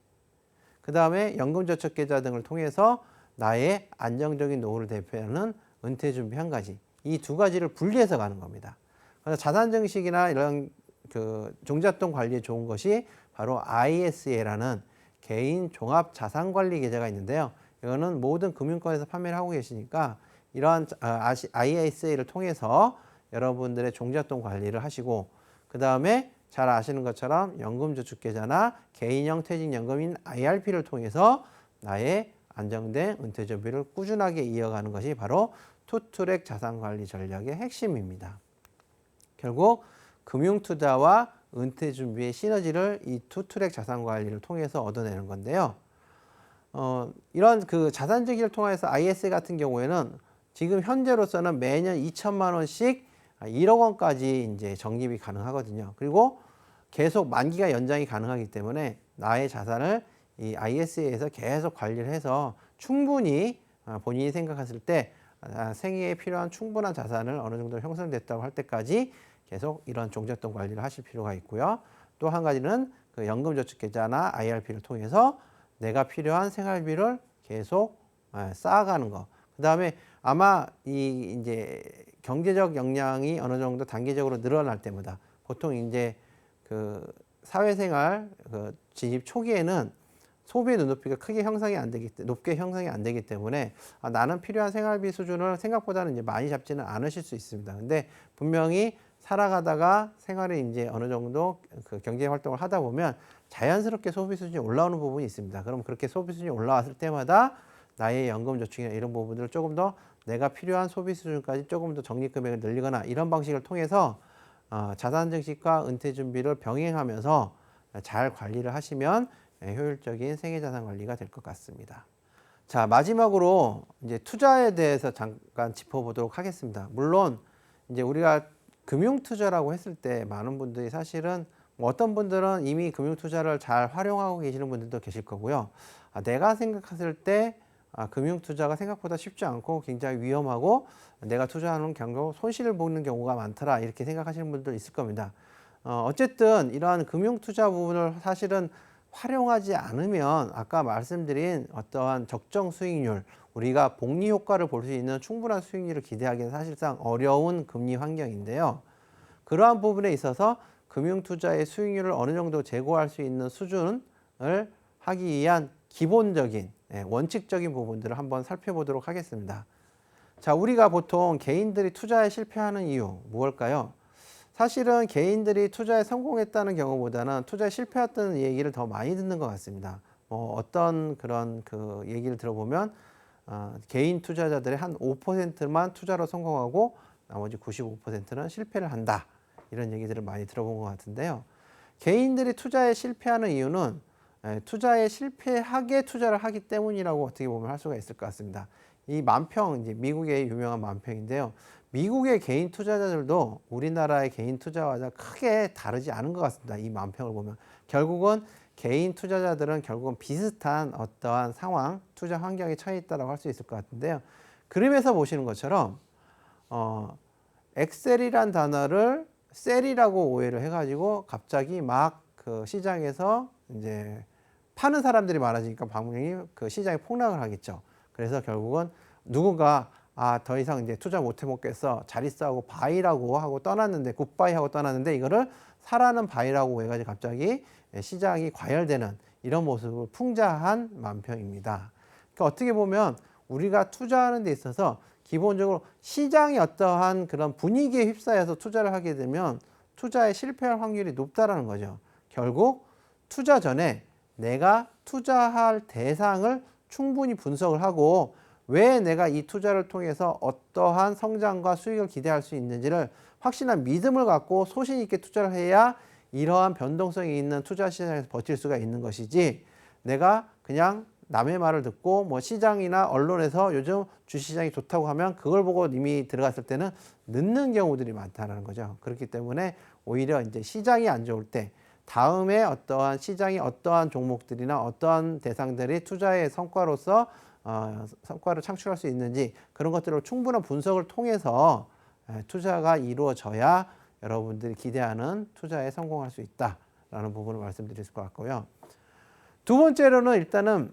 그 다음에 연금저축계좌 등을 통해서 나의 안정적인 노후를 대표하는 은퇴준비 한 가지, 이 두 가지를 분리해서 가는 겁니다. 그래서 자산증식이나 이런 그 종잣돈 관리에 좋은 것이 바로 ISA라는 개인 종합 자산관리 계좌가 있는데요. 이거는 모든 금융권에서 판매를 하고 계시니까 이러한 ISA를 통해서 여러분들의 종잣돈 관리를 하시고, 그 다음에 잘 아시는 것처럼 연금저축계좌나 개인형 퇴직연금인 IRP를 통해서 나의 안정된 은퇴 준비를 꾸준하게 이어가는 것이 바로 투트랙 자산관리 전략의 핵심입니다. 결국 금융투자와 은퇴 준비의 시너지를 이 투트랙 자산관리를 통해서 얻어내는 건데요. 이런 그 자산증기를 통해서 ISA 같은 경우에는 지금 현재로서는 매년 2천만 원씩 1억 원까지 이제 적립이 가능하거든요. 그리고 계속 만기가 연장이 가능하기 때문에 나의 자산을 이 ISA에서 계속 관리를 해서 충분히 본인이 생각했을 때 생애에 필요한 충분한 자산을 어느 정도 형성됐다고 할 때까지 계속 이런 종잣돈 관리를 하실 필요가 있고요. 또 한 가지는 그 연금저축계좌나 IRP를 통해서 내가 필요한 생활비를 계속 쌓아가는 거. 그 다음에 아마 이 이제 경제적 역량이 어느 정도 단계적으로 늘어날 때마다 보통 이제 그 사회생활 그 진입 초기에는 소비의 눈높이가 크게 형성이 안 되기 높게 형성이 안 되기 때문에 나는 필요한 생활비 수준을 생각보다는 이제 많이 잡지는 않으실 수 있습니다. 근데 분명히 살아가다가 생활에 이제 어느 정도 그 경제 활동을 하다 보면 자연스럽게 소비 수준이 올라오는 부분이 있습니다. 그럼 그렇게 소비 수준이 올라왔을 때마다 나의 연금 저축이나 이런 부분들을 조금 더 내가 필요한 소비 수준까지 조금 더 적립 금액을 늘리거나 이런 방식을 통해서 자산 증식과 은퇴 준비를 병행하면서 잘 관리를 하시면 효율적인 생애 자산 관리가 될 것 같습니다. 자, 마지막으로 이제 투자에 대해서 잠깐 짚어보도록 하겠습니다. 물론 이제 우리가 금융 투자라고 했을 때 많은 분들이 사실은 어떤 분들은 이미 금융 투자를 잘 활용하고 계시는 분들도 계실 거고요. 내가 생각했을 때 금융 투자가 생각보다 쉽지 않고 굉장히 위험하고 내가 투자하는 경우 손실을 보는 경우가 많더라, 이렇게 생각하시는 분들 있을 겁니다. 어쨌든 이러한 금융 투자 부분을 사실은 활용하지 않으면 아까 말씀드린 어떠한 적정 수익률, 우리가 복리 효과를 볼 수 있는 충분한 수익률을 기대하기는 사실상 어려운 금리 환경인데요. 그러한 부분에 있어서 금융투자의 수익률을 어느 정도 제고할 수 있는 수준은 하기 위한 기본적인 원칙적인 부분들을 한번 살펴보도록 하겠습니다. 자, 우리가 보통 개인들이 투자에 실패하는 이유 무엇일까요? 사실은 개인들이 투자에 성공했다는 경우보다는 투자에 실패했다는 얘기를 더 많이 듣는 것 같습니다. 어떤 그런 그 얘기를 들어보면 개인 투자자들의 한 5%만 투자로 성공하고 나머지 95%는 실패를 한다. 이런 얘기들을 많이 들어본 것 같은데요. 개인들이 투자에 실패하는 이유는 투자에 실패하게 투자를 하기 때문이라고 어떻게 보면 할 수가 있을 것 같습니다. 이 만평, 이제 미국의 유명한 만평인데요. 미국의 개인 투자자들도 우리나라의 개인 투자자와 크게 다르지 않은 것 같습니다. 이 만평을 보면. 결국은 개인 투자자들은 결국은 비슷한 어떠한 상황, 투자 환경에 처해 있다고 할 수 있을 것 같은데요. 그림에서 보시는 것처럼 엑셀이란 단어를 셀이라고 오해를 해가지고 갑자기 막 그 시장에서 이제 파는 사람들이 많아지니까 방문이 그 시장에 폭락을 하겠죠. 그래서 결국은 누군가 더 이상 이제 투자 못 해먹겠어. 잘 있어 하고 바이라고 하고 떠났는데 굿바이 하고 떠났는데 이거를 사라는 바이라고 해가지고 갑자기 시장이 과열되는 이런 모습을 풍자한 만평입니다. 그러니까 어떻게 보면 우리가 투자하는 데 있어서 기본적으로 시장이 어떠한 그런 분위기에 휩싸여서 투자를 하게 되면 투자에 실패할 확률이 높다라는 거죠. 결국 투자 전에 내가 투자할 대상을 충분히 분석을 하고 왜 내가 이 투자를 통해서 어떠한 성장과 수익을 기대할 수 있는지를 확실한 믿음을 갖고 소신 있게 투자를 해야 이러한 변동성이 있는 투자 시장에서 버틸 수가 있는 것이지, 내가 그냥 남의 말을 듣고 뭐 시장이나 언론에서 요즘 주시장이 좋다고 하면 그걸 보고 이미 들어갔을 때는 늦는 경우들이 많다는 거죠. 그렇기 때문에 오히려 이제 시장이 안 좋을 때 다음에 어떠한 시장이 어떠한 종목들이나 어떠한 대상들이 투자의 성과로서 성과를 창출할 수 있는지 그런 것들을 충분한 분석을 통해서 투자가 이루어져야 여러분들이 기대하는 투자에 성공할 수 있다라는 부분을 말씀드릴 것 같고요. 두 번째로는 일단은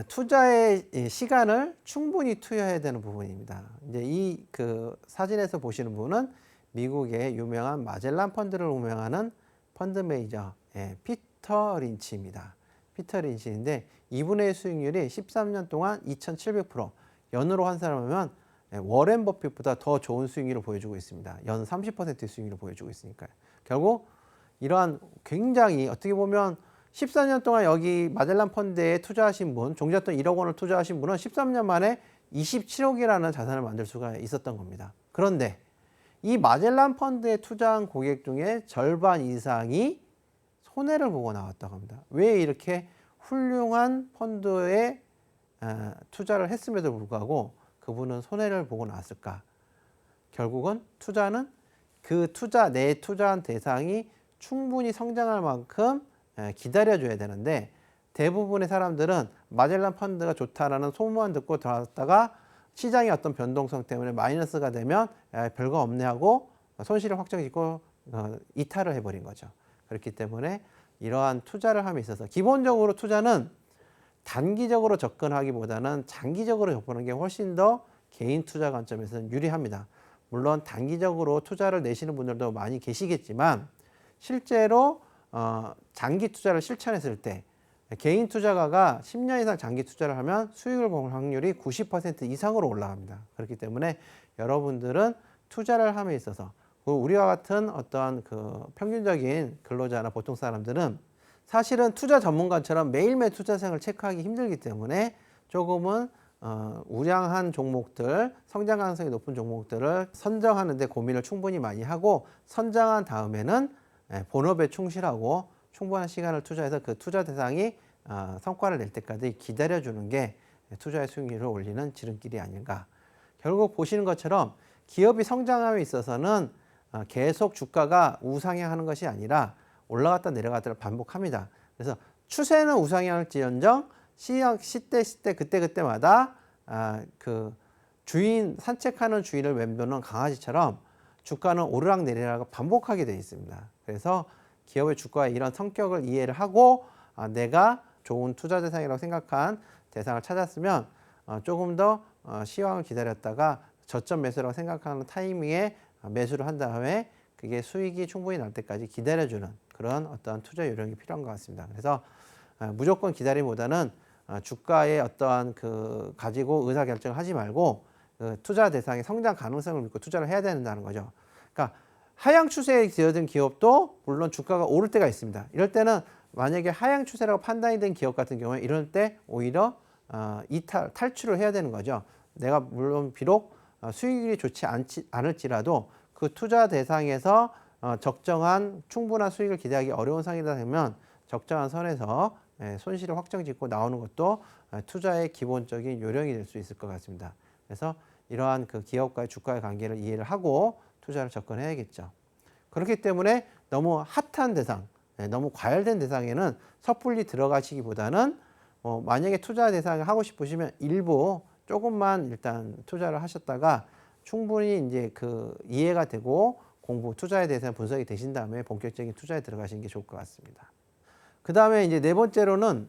투자의 시간을 충분히 투여해야 되는 부분입니다. 이제 이 그 사진에서 보시는 분은 미국의 유명한 마젤란 펀드를 운영하는 펀드 매니저 피터 린치입니다. 피터 린치인데 이분의 수익률이 13년 동안 2,700%, 연으로 환산하면 워렌 버핏보다 더 좋은 수익률을 보여주고 있습니다. 연 30%의 수익률을 보여주고 있으니까요. 결국 이러한 굉장히 어떻게 보면 14년 동안 여기 마젤란 펀드에 투자하신 분, 종잣돈 1억 원을 투자하신 분은 13년 만에 27억이라는 자산을 만들 수가 있었던 겁니다. 그런데 이 마젤란 펀드에 투자한 고객 중에 절반 이상이 손해를 보고 나왔다고 합니다. 왜 이렇게 훌륭한 펀드에 투자를 했음에도 불구하고 그분은 손해를 보고 나왔을까? 결국은 투자는 내 투자한 대상이 충분히 성장할 만큼 기다려줘야 되는데, 대부분의 사람들은 마젤란 펀드가 좋다라는 소문만 듣고 들어갔다가 시장의 어떤 변동성 때문에 마이너스가 되면 별거 없네 하고 손실을 확정짓고 이탈을 해버린 거죠. 그렇기 때문에 이러한 투자를 함에 있어서 기본적으로 투자는 단기적으로 접근하기보다는 장기적으로 접근하는 게 훨씬 더 개인 투자 관점에서는 유리합니다. 물론 단기적으로 투자를 내시는 분들도 많이 계시겠지만 실제로 장기 투자를 실천했을 때 개인 투자가가 10년 이상 장기 투자를 하면 수익을 볼 확률이 90% 이상으로 올라갑니다. 그렇기 때문에 여러분들은 투자를 함에 있어서 우리와 같은 어떠한 그 평균적인 근로자나 보통 사람들은 사실은 투자 전문가처럼 매일매일 투자생을 체크하기 힘들기 때문에 조금은 우량한 종목들, 성장 가능성이 높은 종목들을 선정하는 데 고민을 충분히 많이 하고 선정한 다음에는 본업에 충실하고 충분한 시간을 투자해서 그 투자 대상이 성과를 낼 때까지 기다려주는 게 투자의 수익률을 올리는 지름길이 아닌가. 결국 보시는 것처럼 기업이 성장함에 있어서는 계속 주가가 우상향하는 것이 아니라 올라갔다 내려갔다를 반복합니다. 그래서 추세는 우상향할지언정 시대 그때마다 그 주인 산책하는 주인을 맴도는 강아지처럼 주가는 오르락내리락 반복하게 되어 있습니다. 그래서 기업의 주가의 이런 성격을 이해를 하고 내가 좋은 투자 대상이라고 생각한 대상을 찾았으면 조금 더 시황을 기다렸다가 저점 매수라고 생각하는 타이밍에 매수를 한 다음에 그게 수익이 충분히 날 때까지 기다려주는 그런 어떤 투자 요령이 필요한 것 같습니다. 그래서 무조건 기다림보다는 주가의 어떠한 그 가지고 의사 결정을 하지 말고 그 투자 대상의 성장 가능성을 믿고 투자를 해야 된다는 거죠. 그러니까 하향 추세에 기어든 기업도 물론 주가가 오를 때가 있습니다. 이럴 때는 만약에 하향 추세라고 판단이 된 기업 같은 경우에 이럴 때 오히려 탈출을 해야 되는 거죠. 내가 물론 비록 수익률이 좋지 않을지라도 그 투자 대상에서 적정한 충분한 수익을 기대하기 어려운 상황이다 되면 적정한 선에서 손실을 확정짓고 나오는 것도 투자의 기본적인 요령이 될 수 있을 것 같습니다. 그래서 이러한 그 기업과의 주가의 관계를 이해를 하고 투자를 접근해야겠죠. 그렇기 때문에 너무 핫한 대상, 너무 과열된 대상에는 섣불리 들어가시기보다는 만약에 투자 대상을 하고 싶으시면 일부 조금만 일단 투자를 하셨다가 충분히 이제 그 이해가 되고 투자에 대해서 분석이 되신 다음에 본격적인 투자에 들어가시는 게 좋을 것 같습니다. 그 다음에 이제 네 번째로는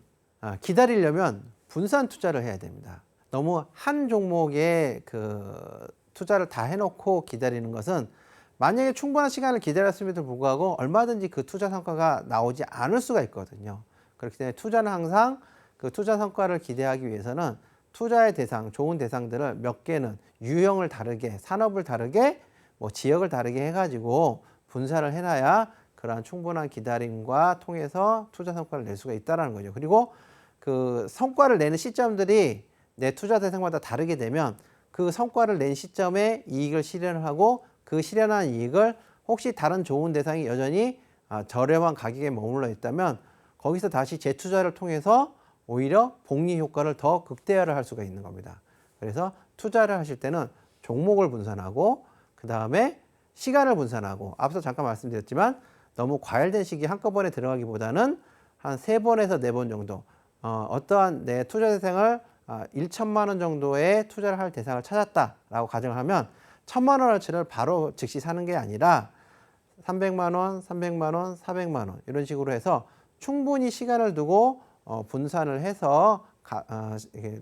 기다리려면 분산 투자를 해야 됩니다. 너무 한 종목에 그 투자를 다 해놓고 기다리는 것은 만약에 충분한 시간을 기다렸음에도 불구하고 얼마든지 그 투자 성과가 나오지 않을 수가 있거든요. 그렇기 때문에 투자는 항상 그 투자 성과를 기대하기 위해서는 투자의 대상, 좋은 대상들을 몇 개는 유형을 다르게, 산업을 다르게, 뭐 지역을 다르게 해가지고 분산을 해놔야 그러한 충분한 기다림과 통해서 투자 성과를 낼 수가 있다는 거죠. 그리고 그 성과를 내는 시점들이 내 투자 대상마다 다르게 되면 그 성과를 낸 시점에 이익을 실현을 하고 그 실현한 이익을 혹시 다른 좋은 대상이 여전히 저렴한 가격에 머물러 있다면 거기서 다시 재투자를 통해서 오히려 복리 효과를 더 극대화를 할 수가 있는 겁니다. 그래서 투자를 하실 때는 종목을 분산하고 그 다음에 시간을 분산하고 앞서 잠깐 말씀드렸지만 너무 과열된 시기에 한꺼번에 들어가기보다는 한 3번에서 4번 정도 어떠한 내 투자 대상을 1천만 원 정도의 투자를 할 대상을 찾았다라고 가정을 하면 1,000만 원어치를 바로 즉시 사는 게 아니라 300만 원, 300만 원, 400만 원 이런 식으로 해서 충분히 시간을 두고 분산을 해서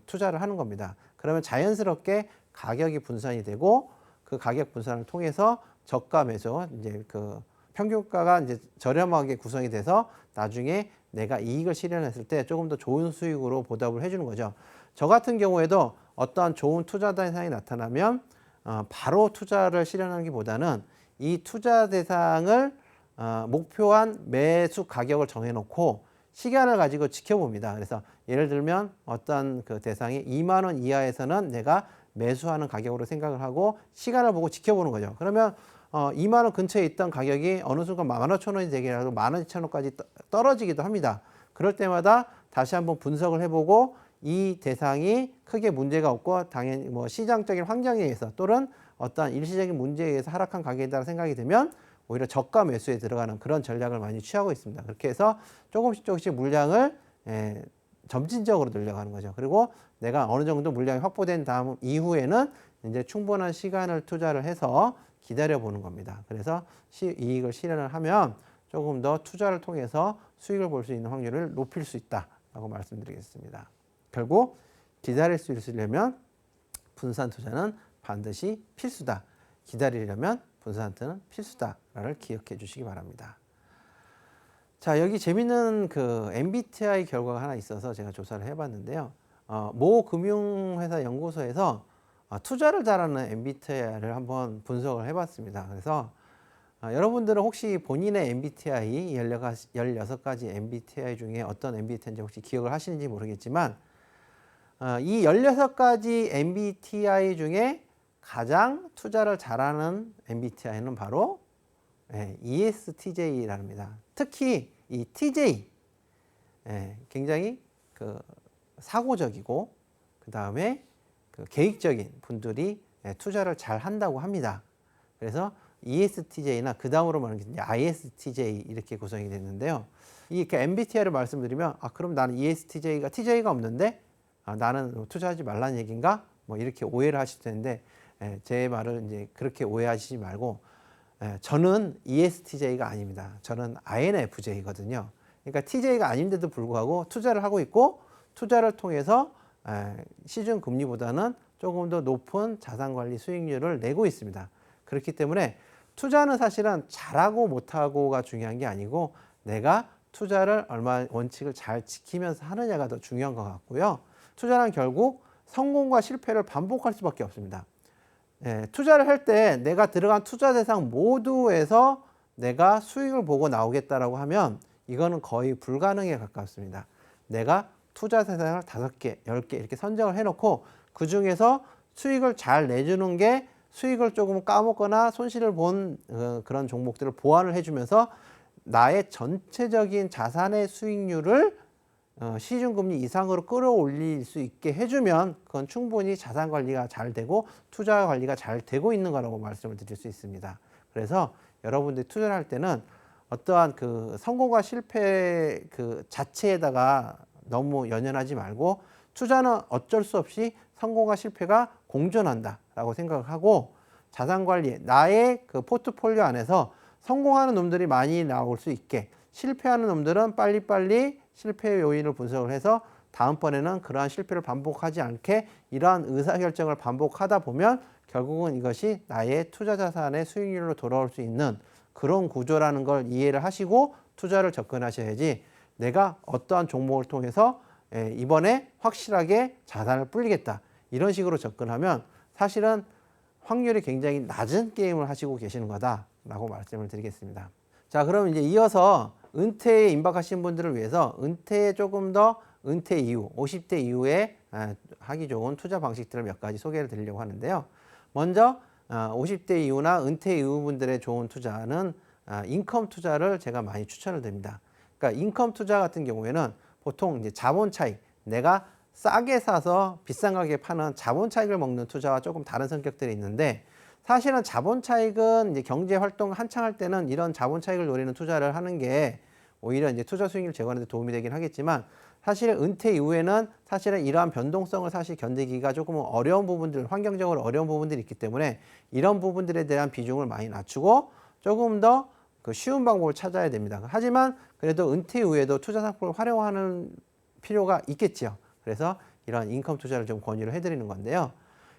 투자를 하는 겁니다. 그러면 자연스럽게 가격이 분산이 되고 그 가격 분산을 통해서 저가 매수 이제 그 평균가가 이제 저렴하게 구성이 돼서 나중에 내가 이익을 실현했을 때 조금 더 좋은 수익으로 보답을 해주는 거죠. 저 같은 경우에도 어떠한 좋은 투자 대상이 나타나면 바로 투자를 실현하기보다는 이 투자 대상을 목표한 매수 가격을 정해놓고 시간을 가지고 지켜봅니다. 그래서 예를 들면 어떤 그 대상이 2만 원 이하에서는 내가 매수하는 가격으로 생각을 하고 시간을 보고 지켜보는 거죠. 그러면 2만 원 근처에 있던 가격이 어느 순간 15,000원이 되기라도 12,000원까지 떨어지기도 합니다. 그럴 때마다 다시 한번 분석을 해보고 이 대상이 크게 문제가 없고 당연히 뭐 시장적인 환경에 의해서 또는 어떤 일시적인 문제에 의해서 하락한 가격이라고 생각이 되면 오히려 저가 매수에 들어가는 그런 전략을 많이 취하고 있습니다. 그렇게 해서 조금씩 물량을 점진적으로 늘려가는 거죠. 그리고 내가 어느 정도 물량이 확보된 다음 이후에는 이제 충분한 시간을 투자를 해서 기다려 보는 겁니다. 그래서 이익을 실현을 하면 조금 더 투자를 통해서 수익을 볼 수 있는 확률을 높일 수 있다라고 말씀드리겠습니다. 결국 기다릴 수 있으려면 분산 투자는 반드시 필수다. 기다리려면 분산 투자는 필수다를 기억해 주시기 바랍니다. 자, 여기 재밌는 그 MBTI 결과가 하나 있어서 제가 조사를 해봤는데요. 모 금융회사 연구소에서 투자를 잘하는 MBTI를 한번 분석을 해봤습니다. 그래서 여러분들은 혹시 본인의 MBTI 16가지 MBTI 중에 어떤 MBTI인지 혹시 기억을 하시는지 모르겠지만 이 16가지 MBTI 중에 가장 투자를 잘하는 MBTI는 바로 ESTJ랍니다. 특히 이 TJ 굉장히 그 사고적이고 그 다음에 그 계획적인 분들이 투자를 잘 한다고 합니다. 그래서 ESTJ나 그 다음으로 말하는 게 ISTJ 이렇게 구성이 됐는데요. 이 MBTI를 말씀드리면 그럼 나는 ESTJ가 TJ가 없는데 나는 투자하지 말라는 얘기인가? 뭐 이렇게 오해를 하실 텐데 제 말을 이제 그렇게 오해하시지 말고 저는 ESTJ가 아닙니다. 저는 INFJ거든요. 그러니까 TJ가 아닌데도 불구하고 투자를 하고 있고 투자를 통해서 시중 금리보다는 조금 더 높은 자산관리 수익률을 내고 있습니다. 그렇기 때문에 투자는 사실은 잘하고 못하고가 중요한 게 아니고 내가 투자를 얼마나 원칙을 잘 지키면서 하느냐가 더 중요한 것 같고요. 투자는 결국 성공과 실패를 반복할 수밖에 없습니다. 투자를 할 때 내가 들어간 투자 대상 모두에서 내가 수익을 보고 나오겠다라고 하면 이거는 거의 불가능에 가깝습니다. 내가 투자 대상을 5개, 10개 이렇게 선정을 해놓고 그 중에서 수익을 잘 내주는 게 수익을 조금 까먹거나 손실을 본 그런 종목들을 보완을 해주면서 나의 전체적인 자산의 수익률을 시중금리 이상으로 끌어올릴 수 있게 해주면 그건 충분히 자산 관리가 잘 되고 투자 관리가 잘 되고 있는 거라고 말씀을 드릴 수 있습니다. 그래서 여러분들이 투자를 할 때는 어떠한 그 성공과 실패 그 자체에다가 너무 연연하지 말고 투자는 어쩔 수 없이 성공과 실패가 공존한다라고 생각을 하고 자산 관리, 나의 그 포트폴리오 안에서 성공하는 놈들이 많이 나올 수 있게 실패하는 놈들은 빨리빨리 실패 요인을 분석을 해서 다음번에는 그러한 실패를 반복하지 않게 이러한 의사결정을 반복하다 보면 결국은 이것이 나의 투자 자산의 수익률로 돌아올 수 있는 그런 구조라는 걸 이해를 하시고 투자를 접근하셔야지 내가 어떠한 종목을 통해서 이번에 확실하게 자산을 불리겠다 이런 식으로 접근하면 사실은 확률이 굉장히 낮은 게임을 하시고 계시는 거다라고 말씀을 드리겠습니다. 자, 그럼 이제 이어서 은퇴에 임박하신 분들을 위해서 은퇴에 조금 더 은퇴 이후 50대 이후에 하기 좋은 투자 방식들을 몇 가지 소개를 드리려고 하는데요. 먼저 50대 이후나 은퇴 이후 분들의 좋은 투자는 인컴 투자를 제가 많이 추천을 드립니다. 그러니까 인컴 투자 같은 경우에는 보통 이제 자본 차익, 내가 싸게 사서 비싼 가격에 파는 자본 차익을 먹는 투자와 조금 다른 성격들이 있는데 사실은 자본 차익은 이제 경제 활동 한창 할 때는 이런 자본 차익을 노리는 투자를 하는 게 오히려 이제 투자 수익률 제고하는 데 도움이 되긴 하겠지만 사실은 은퇴 이후에는 사실은 이러한 변동성을 사실 견디기가 조금 어려운 부분들, 환경적으로 어려운 부분들이 있기 때문에 이런 부분들에 대한 비중을 많이 낮추고 조금 더 그 쉬운 방법을 찾아야 됩니다. 하지만 그래도 은퇴 이후에도 투자 상품을 활용하는 필요가 있겠죠. 그래서 이런 인컴 투자를 좀 권유를 해드리는 건데요.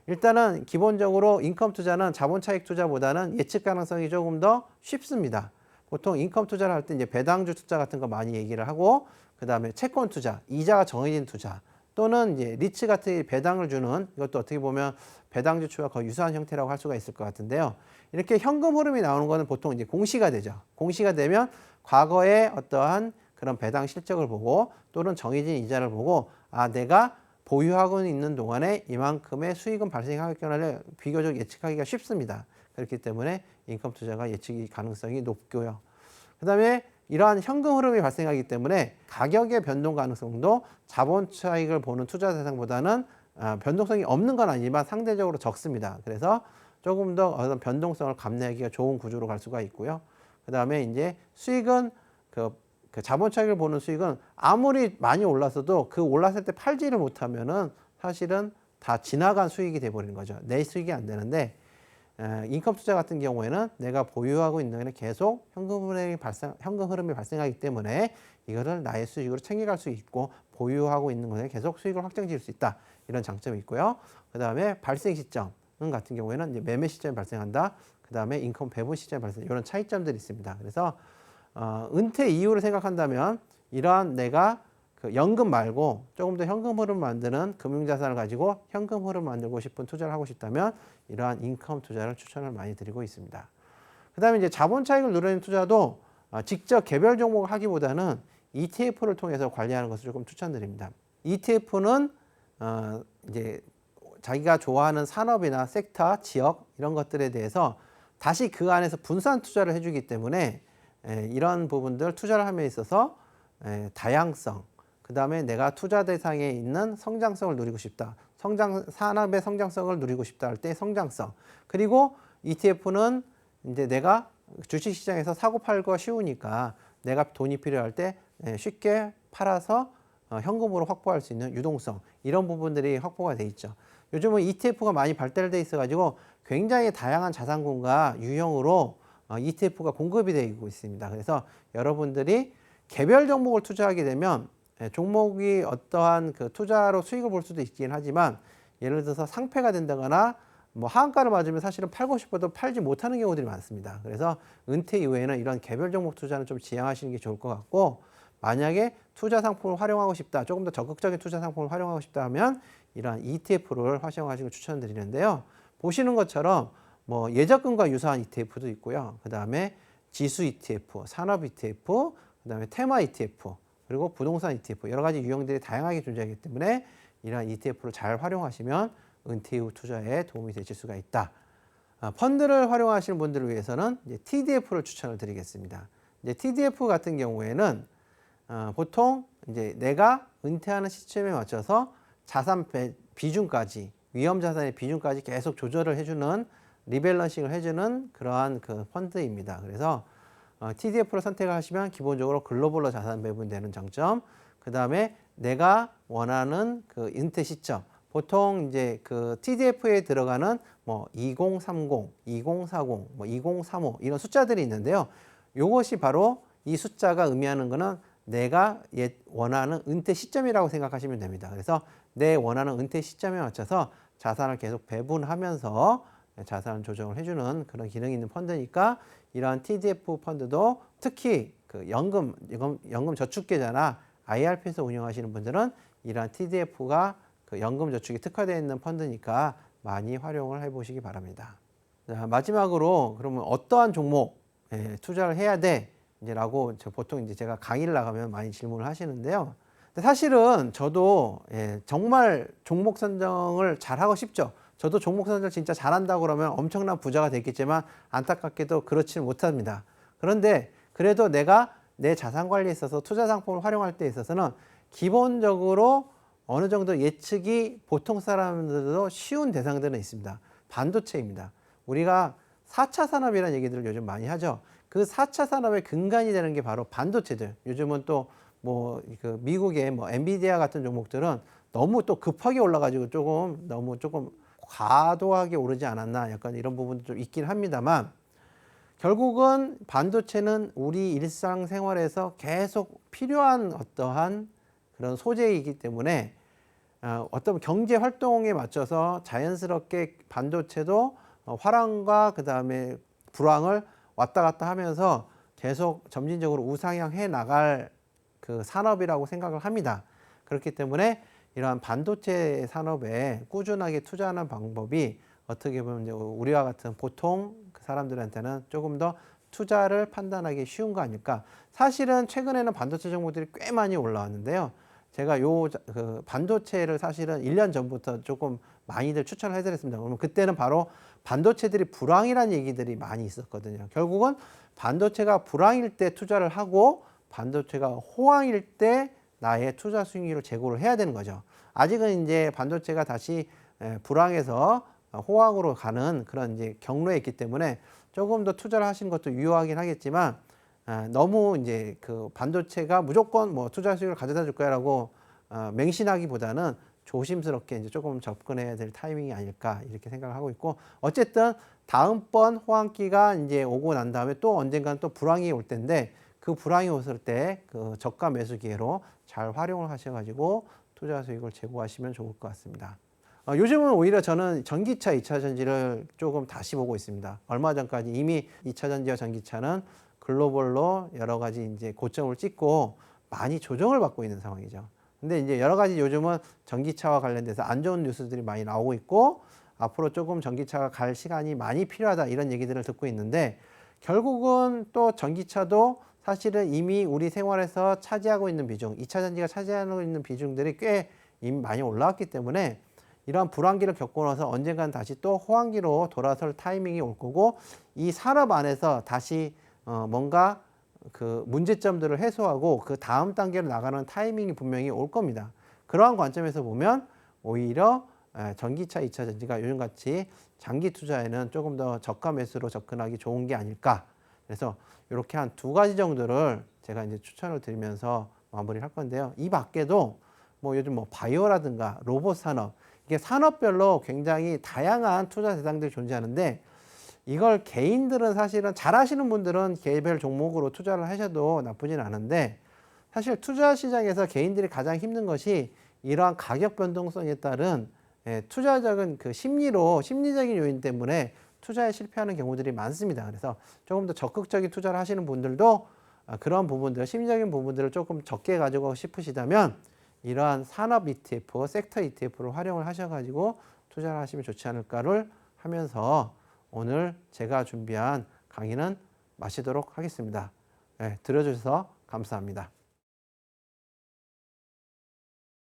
일단은 기본적으로 인컴 투자는 자본 차익 투자보다는 예측 가능성이 조금 더 쉽습니다. 보통 인컴 투자를 할 때 이제 배당주 투자 같은 거 많이 얘기를 하고 그 다음에 채권 투자, 이자가 정해진 투자 또는 이제 리츠 같은 배당을 주는 이것도 어떻게 보면 배당주 투자와 거의 유사한 형태라고 할 수가 있을 것 같은데요. 이렇게 현금 흐름이 나오는 거는 보통 이제 공시가 되죠. 공시가 되면 과거의 어떠한 그런 배당 실적을 보고 또는 정해진 이자를 보고 내가 보유하고 있는 동안에 이만큼의 수익은 발생하겠거나 비교적 예측하기가 쉽습니다. 그렇기 때문에 인컴 투자가 예측이 가능성이 높고요. 그 다음에 이러한 현금 흐름이 발생하기 때문에 가격의 변동 가능성도 자본 차익을 보는 투자 대상보다는 변동성이 없는 건 아니지만 상대적으로 적습니다. 그래서 조금 더 어떤 변동성을 감내하기가 좋은 구조로 갈 수가 있고요. 그 다음에 이제 수익은 그 자본 차익을 보는 수익은 아무리 많이 올랐어도 그 올랐을 때 팔지를 못하면은 사실은 다 지나간 수익이 돼버리는 거죠. 내 수익이 안 되는데 인컴 투자 같은 경우에는 내가 보유하고 있는 게 계속 현금 흐름이 발생하기 때문에 이거를 나의 수익으로 챙겨갈 수 있고 보유하고 있는 것에 계속 수익을 확정 지을 수 있다. 이런 장점이 있고요. 그 다음에 발생 시점 같은 경우에는 이제 매매 시점이 발생한다. 그 다음에 인컴 배분 시점이 발생, 이런 차이점들이 있습니다. 그래서 은퇴 이후를 생각한다면 이러한 내가 그 연금 말고 조금 더 현금 흐름 만드는 금융자산을 가지고 현금 흐름 만들고 싶은 투자를 하고 싶다면 이러한 인컴 투자를 추천을 많이 드리고 있습니다. 그 다음에 이제 자본 차익을 누리는 투자도 직접 개별 종목을 하기보다는 ETF를 통해서 관리하는 것을 조금 추천드립니다. ETF는 이제 자기가 좋아하는 산업이나 섹터, 지역 이런 것들에 대해서 다시 그 안에서 분산 투자를 해주기 때문에 이런 부분들 투자를 함에 있어서 다양성, 그 다음에 내가 투자 대상에 있는 성장성을 누리고 싶다. 산업의 성장성을 누리고 싶다 할 때 성장성. 그리고 ETF는 이제 내가 주식시장에서 사고 팔기가 쉬우니까 내가 돈이 필요할 때 쉽게 팔아서 현금으로 확보할 수 있는 유동성. 이런 부분들이 확보가 돼 있죠. 요즘은 ETF가 많이 발달돼 있어가지고 굉장히 다양한 자산군과 유형으로 ETF가 공급이 되고 있습니다. 그래서 여러분들이 개별 종목을 투자하게 되면 종목이 어떠한 그 투자로 수익을 볼 수도 있긴 하지만 예를 들어서 상폐가 된다거나 뭐 하한가를 맞으면 사실은 팔고 싶어도 팔지 못하는 경우들이 많습니다. 그래서 은퇴 이후에는 이런 개별 종목 투자는 좀 지양하시는 게 좋을 것 같고, 만약에 투자 상품을 활용하고 싶다, 조금 더 적극적인 투자 상품을 활용하고 싶다 하면 이러한 ETF를 활용하시는 걸 추천드리는데요. 보시는 것처럼 뭐 예적금과 유사한 ETF도 있고요. 그 다음에 지수 ETF, 산업 ETF, 그 다음에 테마 ETF, 그리고 부동산 ETF, 여러 가지 유형들이 다양하게 존재하기 때문에 이러한 ETF를 잘 활용하시면 은퇴 후 투자에 도움이 되실 수가 있다. 펀드를 활용하시는 분들을 위해서는 이제 TDF를 추천을 드리겠습니다. 이제 TDF 같은 경우에는 보통 이제 내가 은퇴하는 시점에 맞춰서 자산 비중까지, 위험 자산의 비중까지 계속 조절을 해주는, 리밸런싱을 해주는 그러한 그 펀드입니다. 그래서 TDF를 선택하시면 기본적으로 글로벌로 자산 배분되는 장점, 그 다음에 내가 원하는 그 은퇴 시점, 보통 이제 그 TDF에 들어가는 뭐 2030, 2040, 뭐 2035 이런 숫자들이 있는데요. 이것이 바로 이 숫자가 의미하는 것은 내가 원하는 은퇴 시점이라고 생각하시면 됩니다. 그래서 내 원하는 은퇴 시점에 맞춰서 자산을 계속 배분하면서 자산 조정을 해주는 그런 기능이 있는 펀드니까, 이러한 TDF 펀드도 특히 그 연금 저축계좌나 IRP에서 운영하시는 분들은 이러한 TDF가 그 연금 저축이 특화되어 있는 펀드니까 많이 활용을 해보시기 바랍니다. 자, 마지막으로 그러면 어떠한 종목에 투자를 해야 돼? 라고 보통 이제 제가 강의를 나가면 많이 질문을 하시는데요. 근데 사실은 저도 정말 종목 선정을 잘하고 싶죠. 저도 종목 선정을 진짜 잘한다고 그러면 엄청난 부자가 됐겠지만 안타깝게도 그렇지는 못합니다. 그런데 그래도 내가 내 자산 관리에 있어서 투자 상품을 활용할 때 있어서는 기본적으로 어느 정도 예측이 보통 사람들도 쉬운 대상들은 있습니다. 반도체입니다. 우리가 4차 산업이라는 얘기들을 요즘 많이 하죠. 그 4차 산업의 근간이 되는 게 바로 반도체들. 요즘은 또 뭐 그 미국의 뭐 엔비디아 같은 종목들은 너무 또 급하게 올라가지고 너무 조금 과도하게 오르지 않았나, 약간 이런 부분도 좀 있긴 합니다만, 결국은 반도체는 우리 일상생활에서 계속 필요한 어떠한 그런 소재이기 때문에 어떤 경제 활동에 맞춰서 자연스럽게 반도체도 화랑과 그 다음에 불황을 왔다 갔다 하면서 계속 점진적으로 우상향해 나갈 그 산업이라고 생각을 합니다. 그렇기 때문에 이러한 반도체 산업에 꾸준하게 투자하는 방법이 어떻게 보면 우리와 같은 보통 그 사람들한테는 조금 더 투자를 판단하기 쉬운 거 아닐까. 사실은 최근에는 반도체 종목들이 꽤 많이 올라왔는데요. 제가 그 반도체를 사실은 1년 전부터 조금 많이들 추천을 해드렸습니다. 그러면 그때는 바로 반도체들이 불황이라는 얘기들이 많이 있었거든요. 결국은 반도체가 불황일 때 투자를 하고 반도체가 호황일 때 나의 투자 수익률을 제고를 해야 되는 거죠. 아직은 이제 반도체가 다시 불황에서 호황으로 가는 그런 이제 경로에 있기 때문에 조금 더 투자를 하시는 것도 유효하긴 하겠지만, 너무 이제 그 반도체가 무조건 뭐 투자 수익을 가져다 줄 거야라고 맹신하기보다는 조심스럽게 이제 조금 접근해야 될 타이밍이 아닐까, 이렇게 생각을 하고 있고, 어쨌든 다음번 호황기가 이제 오고 난 다음에 또 언젠가는 또 불황이 올 텐데, 그 불황이 왔을 때 그 저가 매수 기회로 잘 활용을 하셔가지고 투자 수익을 제고하시면 좋을 것 같습니다. 요즘은 오히려 저는 전기차 2차 전지를 조금 다시 보고 있습니다. 얼마 전까지 이미 2차 전지와 전기차는 글로벌로 여러 가지 이제 고점을 찍고 많이 조정을 받고 있는 상황이죠. 근데 이제 여러 가지 요즘은 전기차와 관련돼서 안 좋은 뉴스들이 많이 나오고 있고, 앞으로 조금 전기차가 갈 시간이 많이 필요하다, 이런 얘기들을 듣고 있는데, 결국은 또 전기차도 사실은 이미 우리 생활에서 차지하고 있는 비중, 2차 전지가 차지하고 있는 비중들이 꽤 이미 많이 올라왔기 때문에 이러한 불황기를 겪고 나서 언젠간 다시 또 호황기로 돌아설 타이밍이 올 거고, 이 산업 안에서 다시 뭔가 그 문제점들을 해소하고 그 다음 단계로 나가는 타이밍이 분명히 올 겁니다. 그러한 관점에서 보면 오히려 전기차 2차 전지가 요즘같이 장기 투자에는 조금 더 저가 매수로 접근하기 좋은 게 아닐까. 그래서 이렇게 한 2가지 정도를 제가 이제 추천을 드리면서 마무리를 할 건데요. 이 밖에도 뭐 요즘 뭐 바이오라든가 로봇 산업, 이게 산업별로 굉장히 다양한 투자 대상들이 존재하는데, 이걸 개인들은 사실은 잘 하시는 분들은 개별 종목으로 투자를 하셔도 나쁘진 않은데, 사실 투자 시장에서 개인들이 가장 힘든 것이 이러한 가격 변동성에 따른 투자적인 그 심리적인 요인 때문에 투자에 실패하는 경우들이 많습니다. 그래서 조금 더 적극적인 투자를 하시는 분들도 그런 부분들, 심리적인 부분들을 조금 적게 가지고 싶으시다면 이러한 산업 ETF, 섹터 ETF를 활용을 하셔가지고 투자를 하시면 좋지 않을까를 하면서 오늘 제가 준비한 강의는 마치도록 하겠습니다. 들어주셔서 감사합니다.